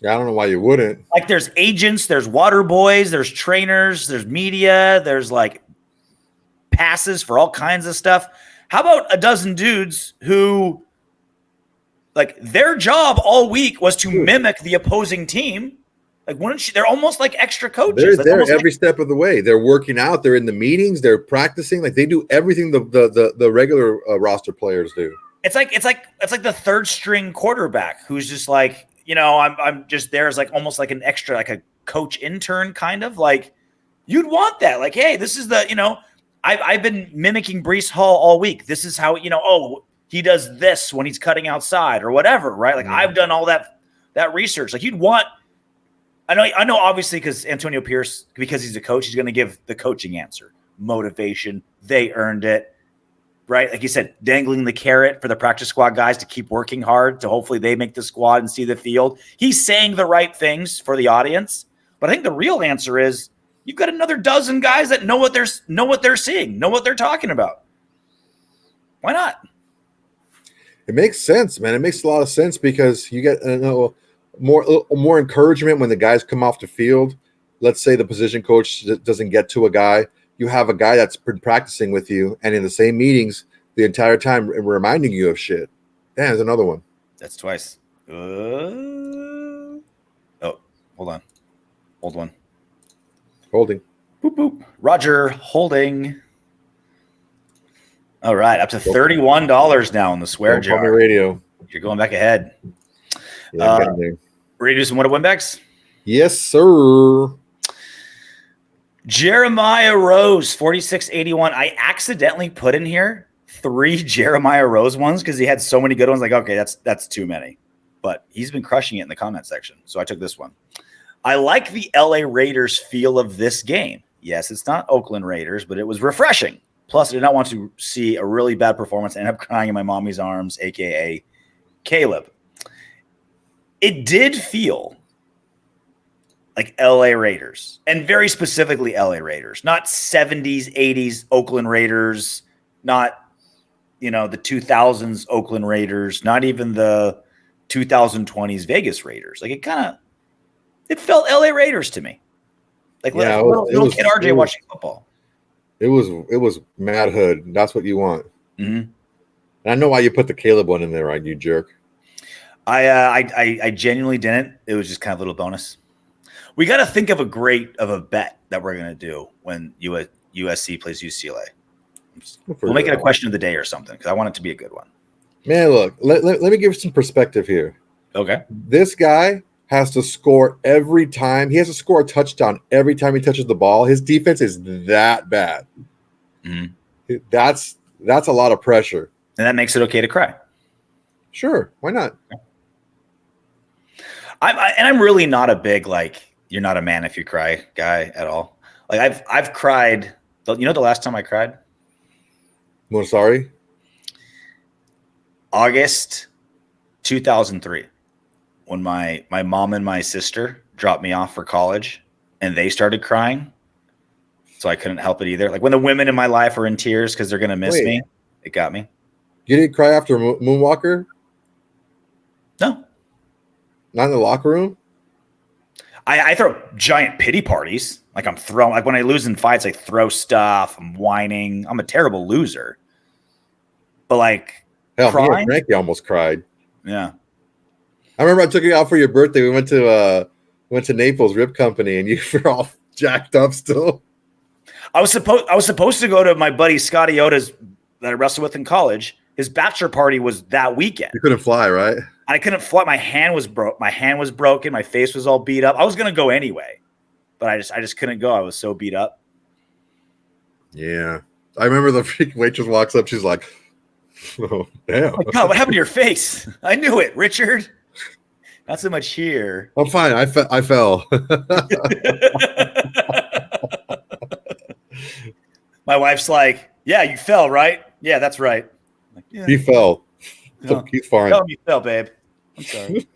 Yeah, I don't know why you wouldn't. There's agents, there's water boys, there's trainers, there's media, there's passes for all kinds of stuff. How about a dozen dudes who their job all week was to mimic the opposing team? They're almost like extra coaches. They're there every step of the way. They're working out. They're in the meetings. They're practicing. They do everything the regular roster players do. It's like the third string quarterback who's just I'm just there as almost like an extra, a coach intern kind of. You'd want that. Hey, this is I've been mimicking Breece Hall all week. This is how he does this when he's cutting outside or whatever, right? I've done all that research. You'd want. I know. Obviously, because Antonio Pierce, because he's a coach, he's going to give the coaching answer. Motivation. They earned it, right? Like you said, dangling the carrot for the practice squad guys to keep working hard to hopefully they make the squad and see the field. He's saying the right things for the audience, but I think the real answer is you've got another dozen guys that know what they're seeing, know what they're talking about. Why not? It makes sense, man. It makes a lot of sense because you get more encouragement when the guys come off the field. Let's say the position coach doesn't get to a guy. You have a guy that's been practicing with you and in the same meetings the entire time reminding you of shit. Yeah, there's another one. That's twice. Oh, hold on. Hold one. Holding. Boop, boop. Roger Holding. All right, up to $31 now on the swear jar. Radio. You're going back ahead. Yeah, ready to do some What Windbags? Yes, sir. Jeremiah Rose, 4681. I accidentally put in here 3 Jeremiah Rose ones because he had so many good ones. Okay, that's too many. But he's been crushing it in the comment section. So I took this one. I like the LA Raiders feel of this game. Yes, it's not Oakland Raiders, but it was refreshing. Plus, I did not want to see a really bad performance and end up crying in my mommy's arms, a.k.a. Caleb. It did feel like LA Raiders, and very specifically LA Raiders, not 70s, 80s Oakland Raiders, not, the 2000s Oakland Raiders, not even the 2020s Vegas Raiders. It felt LA Raiders to me. Little kid RJ watching football. It was Mad Hood. That's what you want. Mm-hmm. And I know why you put the Caleb one in there, right, you jerk. I genuinely didn't. It was just kind of a little bonus. We got to think of a bet that we're going to do when USC plays UCLA. We'll make it a question of the day or something because I want it to be a good one. Man, look, let me give you some perspective here. Okay. This guy has to score every time. He has to score a touchdown every time he touches the ball. His defense is that bad. Mm-hmm. That's a lot of pressure. And that makes it okay to cry. Sure. Why not? I'm really not a big, you're not a man if you cry guy at all. I've cried. The last time I cried? Well, sorry. August 2003. When my mom and my sister dropped me off for college and they started crying. So I couldn't help it either. When the women in my life are in tears because they're going to miss me, it got me. You didn't cry after Moonwalker? No. Not in the locker room? I throw giant pity parties. Like I'm throwing, like when I lose in fights, I throw stuff. I'm whining. I'm a terrible loser. But like, Hell, me and crying, Frankie almost cried. yeah. I remember I took you out for your birthday. We went to Naples Rib Company, and you were all jacked up still. I was supposed to go to my buddy Scotty Oda's that I wrestled with in college. His bachelor party was that weekend. You couldn't fly, right? I couldn't fly. My hand was broken. My face was all beat up. I was gonna go anyway, but I just couldn't go. I was so beat up. Yeah, I remember the freaking waitress walks up. She's like, "Oh damn! Oh my God, what happened to your face? I knew it, Richard. Not so much here. I'm fine. I fell." My wife's like, "Yeah, you fell, right? Yeah, that's right." I'm like, yeah. He fell. No. He's fine. Tell him you fell, babe. I'm sorry.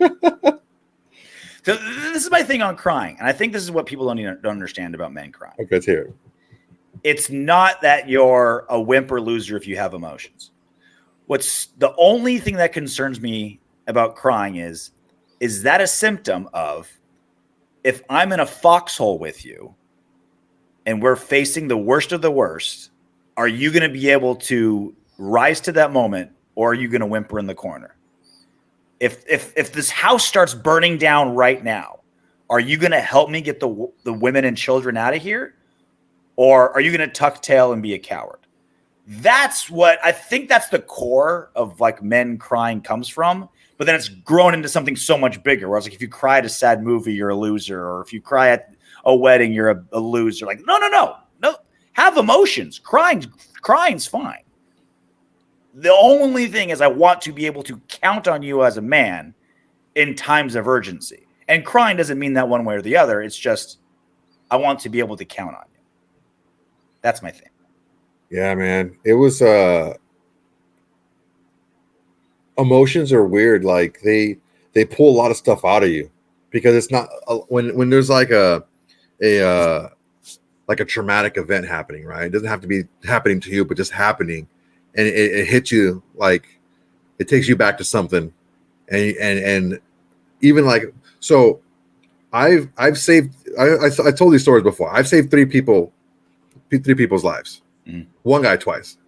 So this is my thing on crying, and I think this is what people don't understand about men crying. Okay, let's hear it. It's not that you're a wimp or loser if you have emotions. What's the only thing that concerns me about crying is that a symptom of if I'm in a foxhole with you and we're facing the worst of the worst, are you going to be able to rise to that moment, or are you going to whimper in the corner? If this house starts burning down right now, are you going to help me get the women and children out of here? Or are you going to tuck tail and be a coward? That's what I think that's the core of like men crying comes from. But then it's grown into something so much bigger. Where it's like if you cry at a sad movie, you're a loser. Or if you cry at a wedding, you're a loser. Like, no. Have emotions. Crying's fine. The only thing is I want to be able to count on you as a man in times of urgency. And crying doesn't mean that one way or the other. It's just I want to be able to count on you. That's my thing. Yeah, man. It was emotions are weird. Like they pull a lot of stuff out of you because it's not when there's like a traumatic event happening, right? It doesn't have to be happening to you, but just happening, and it hits you, like it takes you back to something, and even like so. I've saved. I told these stories before. I've saved three people's lives. Mm-hmm. One guy twice,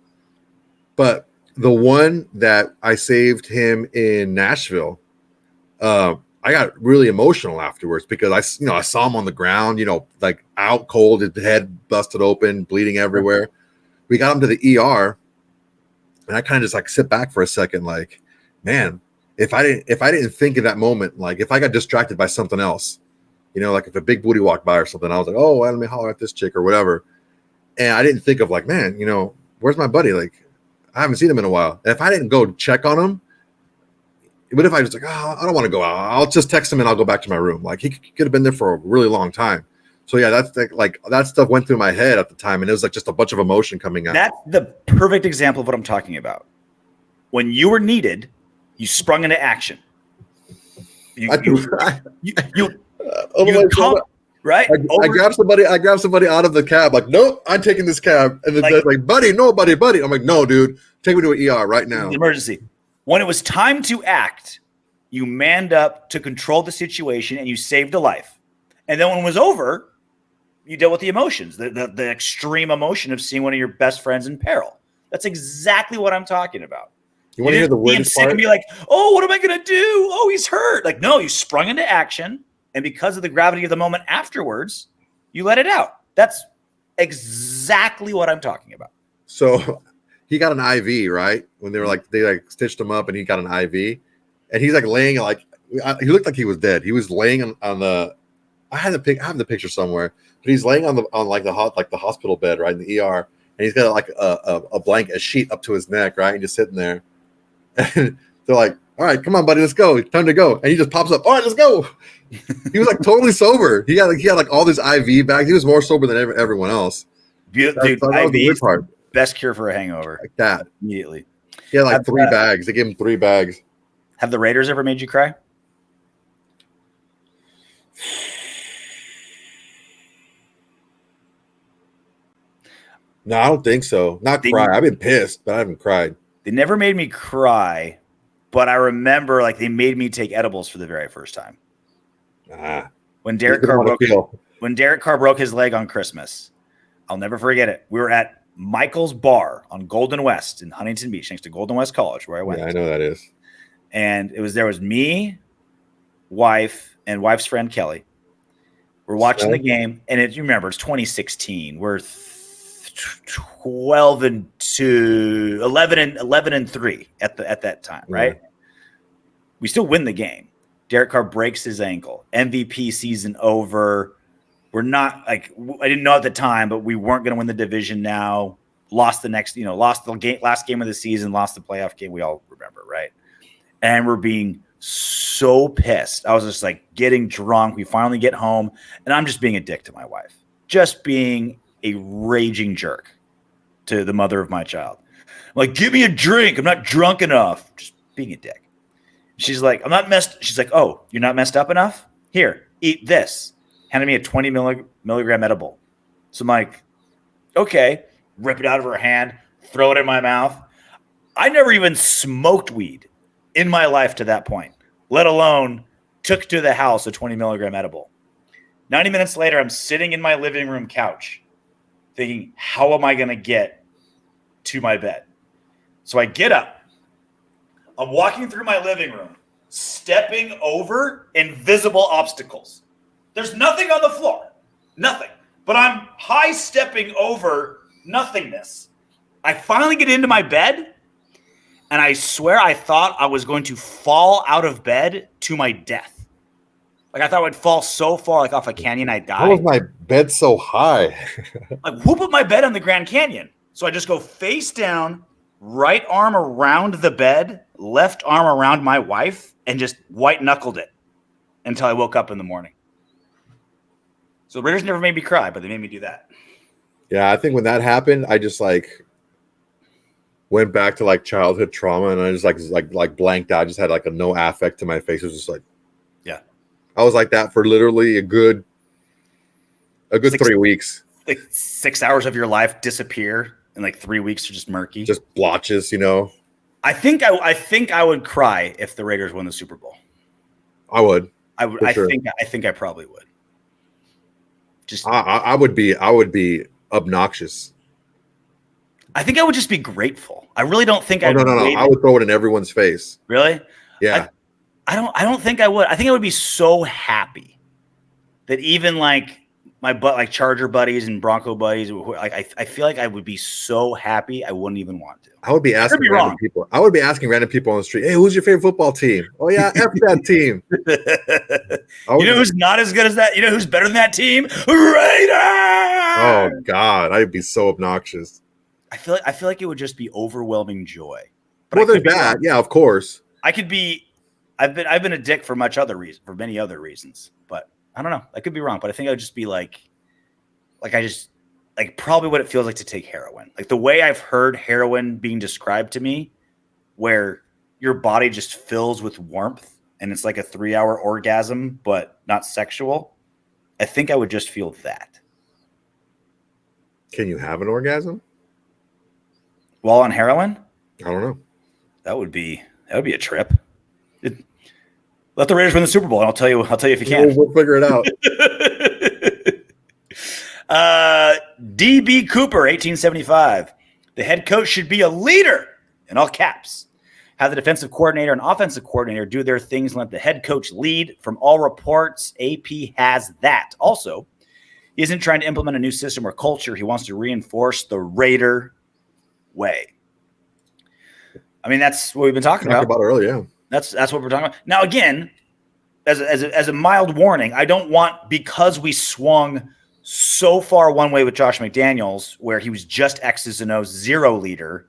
but the one that I saved him in Nashville, I got really emotional afterwards because I saw him on the ground, like out cold, his head busted open, bleeding everywhere. We got him to the ER, and I kind of just like sit back for a second, like, man, if I didn't think in that moment, like if I got distracted by something else, like if a big booty walked by or something, I was like, oh, let me holler at this chick or whatever. And I didn't think of like, man, where's my buddy? Like, I haven't seen him in a while. And if I didn't go check on him, what if I was like, oh, I don't want to go out. I'll just text him and I'll go back to my room. Like he could have been there for a really long time. So yeah, that's like that stuff went through my head at the time. And it was like just a bunch of emotion coming out. That's the perfect example of what I'm talking about. When you were needed, you sprung into action. Right? I grabbed somebody out of the cab. Like, nope, I'm taking this cab. And the guy's like, buddy. I'm like, no, dude, take me to an ER right now. Emergency. When it was time to act, you manned up to control the situation and you saved a life. And then when it was over, you dealt with the emotions, the extreme emotion of seeing one of your best friends in peril. That's exactly what I'm talking about. You want to hear the weirdest part? And be like, oh, what am I going to do? Oh, he's hurt. Like, no, you sprung into action. And because of the gravity of the moment afterwards, you let it out. That's exactly what I'm talking about. So he got an IV, right? When they stitched him up and he got an IV. And he's like laying he looked like he was dead. He was laying on the I have the picture somewhere, but he's laying on the hospital bed, right, in the ER. And he's got like a sheet up to his neck, right? And just sitting there. And they're like, all right, come on, buddy, let's go. Time to go. And he just pops up. All right, let's go. He was like totally sober. He had like all this IV bags. He was more sober than everyone else. Dude, that was the weird part. Best cure for a hangover. Like that. Immediately. He had like 3 bags. They gave him 3 bags. Have the Raiders ever made you cry? No, I don't think so. Not cry. I've been pissed, but I haven't cried. They never made me cry, but I remember like they made me take edibles for the very first time. when Derek Carr broke his leg on Christmas. I'll never forget it. We were at Michael's Bar on Golden West in Huntington Beach, next to Golden West College, where I went. Yeah, I know that is. And there was me, wife, and wife's friend Kelly. We're watching the game, and you remember it's 2016. We're 11 and 3 at that time, right? Yeah. We still win the game. Derek Carr breaks his ankle. MVP season over. We're not I didn't know at the time, but we weren't going to win the division now. Lost the last game of the season, lost the playoff game. We all remember, right? And we're being so pissed. I was just like getting drunk. We finally get home, and I'm just being a dick to my wife, just being a raging jerk to the mother of my child. I'm like, give me a drink. I'm not drunk enough. Just being a dick. She's like, I'm not messed. She's like, oh, you're not messed up enough? Here, eat this. Handed me a 20 milligram edible. So I'm like, okay, rip it out of her hand, throw it in my mouth. I never even smoked weed in my life to that point, let alone took to the house a 20 milligram edible. 90 minutes later, I'm sitting in my living room couch thinking, how am I going to get to my bed? So I get up. I'm walking through my living room, stepping over invisible obstacles. There's nothing on the floor, nothing. But I'm high stepping over nothingness. I finally get into my bed, and I swear I thought I was going to fall out of bed to my death. Like I thought I would fall so far, like off a canyon, I'd die. How was my bed so high? Like who put my bed on the Grand Canyon? So I just go face down, right arm around the bed, left arm around my wife, and just white knuckled it until I woke up in the morning. So the Raiders never made me cry, but they made me do that. Yeah, I think when that happened, I just went back to childhood trauma, and I just like blanked out. I just had a no affect to my face. It was just yeah. I was like that for literally a good 3 weeks. Like 6 hours of your life disappear, and 3 weeks are just murky. Just blotches, I think I would cry if the Raiders won the Super Bowl. I would. I would. I think I probably would. I would be obnoxious. I think I would just be grateful. I really don't think No. I would throw it in everyone's face. Really? Yeah. I don't think I would. I think I would be so happy that even my Charger buddies and Bronco buddies, I feel like I would be so happy I wouldn't even want to. I would be asking random people. I would be asking random people on the street, "Hey, who's your favorite football team?" "Oh yeah, F that team." You know who's not as good as that? You know who's better than that team? Raiders! Oh God, I'd be so obnoxious. I feel like it would just be overwhelming joy. But there's that, yeah, of course. I could be. I've been a dick for many other reasons, but I don't know. I could be wrong, but I think I would just be probably what it feels like to take heroin. Like the way I've heard heroin being described to me, where your body just fills with warmth and it's like a 3-hour orgasm, but not sexual. I think I would just feel that. Can you have an orgasm while on heroin? I don't know. That would be a trip. Let the Raiders win the Super Bowl, and I'll tell you if you can. We'll figure it out. D.B. Cooper, 1875. The head coach should be a leader, in all caps. Have the defensive coordinator and offensive coordinator do their things and let the head coach lead. From all reports, AP has that. Also, he isn't trying to implement a new system or culture. He wants to reinforce the Raider way. I mean, that's what we've been talking about earlier. Yeah. That's what we're talking about. Now, again, as a mild warning, I don't want, because we swung so far one way with Josh McDaniels, where he was just X's and O's, zero leader,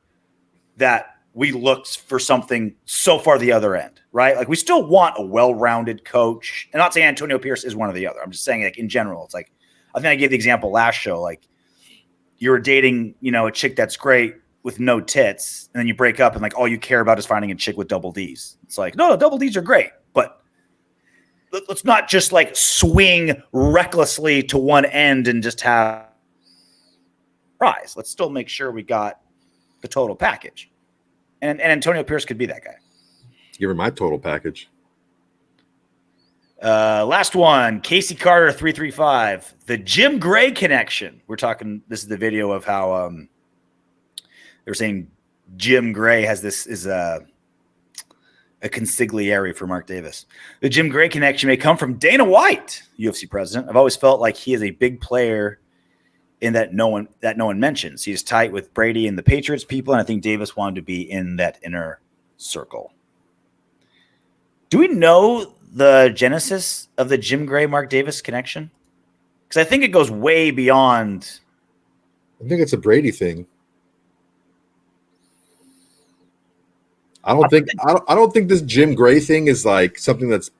that we looked for something so far the other end, right? Like we still want a well-rounded coach. I'm not saying Antonio Pierce is one or the other. I'm just saying in general, it's I think I gave the example last show, you were dating, a chick that's great with no tits, and then you break up and all you care about is finding a chick with double D's. It's no, double D's are great, but let's not just swing recklessly to one end and just have prize. Let's still make sure we got the total package. And Antonio Pierce could be that guy. Give her my total package. Last one, Casey Carter 335. The Jim Gray connection. We're talking. This is the video of how they're saying Jim Gray has this is a consigliere for Mark Davis. The Jim Gray connection may come from Dana White, UFC president. I've always felt like he is a big player in that no one mentions. He's tight with Brady and the Patriots people, and I think Davis wanted to be in that inner circle. Do we know the genesis of the Jim Gray Mark Davis connection? Because I think it goes way beyond. I think it's a Brady thing. I don't think this Jim Gray thing is like something that's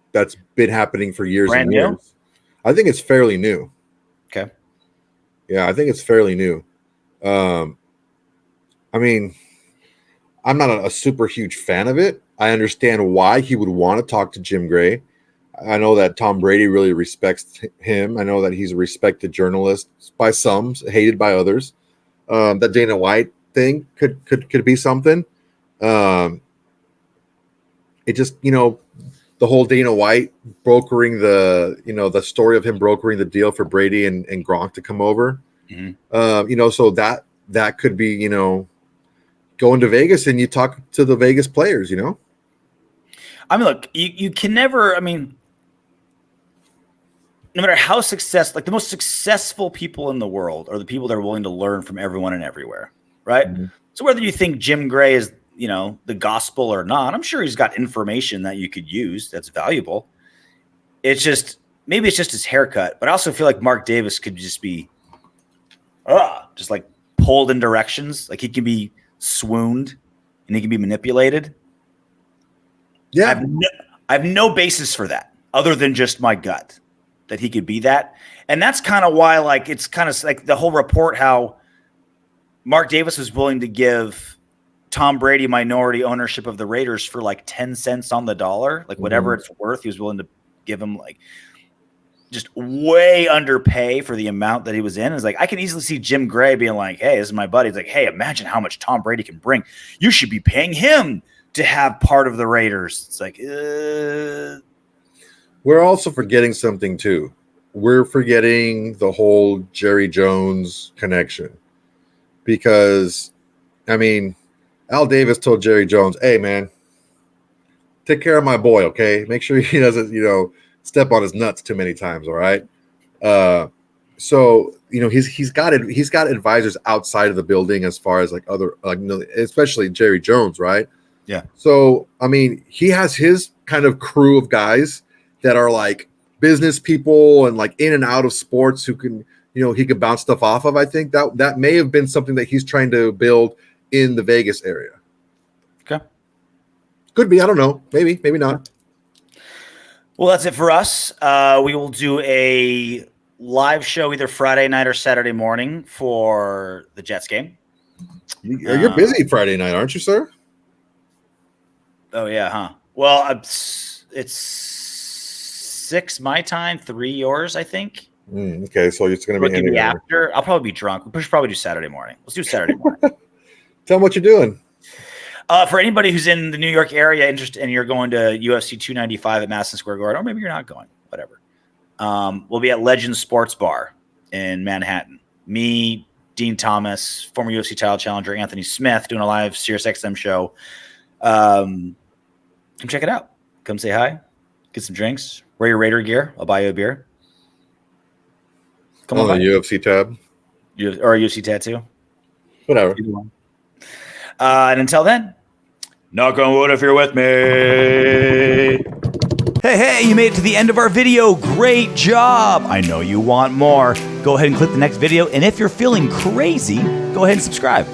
been happening for years and years. New? I think it's fairly new. Okay. Yeah, I think it's fairly new. I mean, I'm not a super huge fan of it. I understand why he would want to talk to Jim Gray. I know that Tom Brady really respects him. I know that he's a respected journalist by some, hated by others. That Dana White thing could be something. It just, the whole Dana White brokering the story of him brokering the deal for Brady and Gronk to come over. Mm-hmm. So that could be, going to Vegas and you talk to the Vegas players, I mean, look, you can never, no matter how successful, like the most successful people in the world are the people that are willing to learn from everyone and everywhere, right? Mm-hmm. So whether you think Jim Gray is, the gospel or not, I'm sure he's got information that you could use that's valuable. It's just, maybe it's just his haircut, but I also feel like Mark Davis could just be just like pulled in directions. Like he can be swooned and he can be manipulated. Yeah. I have no basis for that other than just my gut that he could be that. And that's kind of why, like, it's kind of like the whole report, how Mark Davis was willing to give Tom Brady minority ownership of the Raiders for like 10 cents on the dollar, like whatever it's worth. He was willing to give him like just way underpay for the amount that he was in. It's like, I can easily see Jim Gray being like, hey, this is my buddy. It's like, hey, imagine how much Tom Brady can bring. You should be paying him to have part of the Raiders. It's like, We're also forgetting something too. We're forgetting the whole Jerry Jones connection, because, Al Davis told Jerry Jones, hey, man, take care of my boy, okay? Make sure he doesn't, step on his nuts too many times, all right? So, he's got advisors outside of the building as far as like other, especially Jerry Jones, right? Yeah. So, he has his kind of crew of guys that are like business people and like in and out of sports who can, he could bounce stuff off of. I think that may have been something that he's trying to build in the Vegas area. Okay. Could be. I don't know. Maybe not. Well, that's it for us. We will do a live show either Friday night or Saturday morning for the Jets game. You're busy Friday night, aren't you, sir? Oh, yeah, huh? Well, it's 6 my time, 3 yours, I think. Okay, so it's going to be ending after. I'll probably be drunk. We should probably do Saturday morning. Let's do Saturday morning. Tell them what you're doing. For anybody who's in the New York area interested and you're going to UFC 295 at Madison Square Garden, or maybe you're not going, whatever. We'll be at Legends Sports Bar in Manhattan. Me, Dean Thomas, former UFC title challenger Anthony Smith, doing a live SiriusXM show. Come check it out. Come say hi. Get some drinks. Wear your Raider gear. I'll buy you a beer. Come on the UFC tab. Or a UFC tattoo. Whatever. And until then, knock on wood if you're with me. Hey, you made it to the end of our video. Great job. I know you want more. Go ahead and click the next video. And if you're feeling crazy, go ahead and subscribe.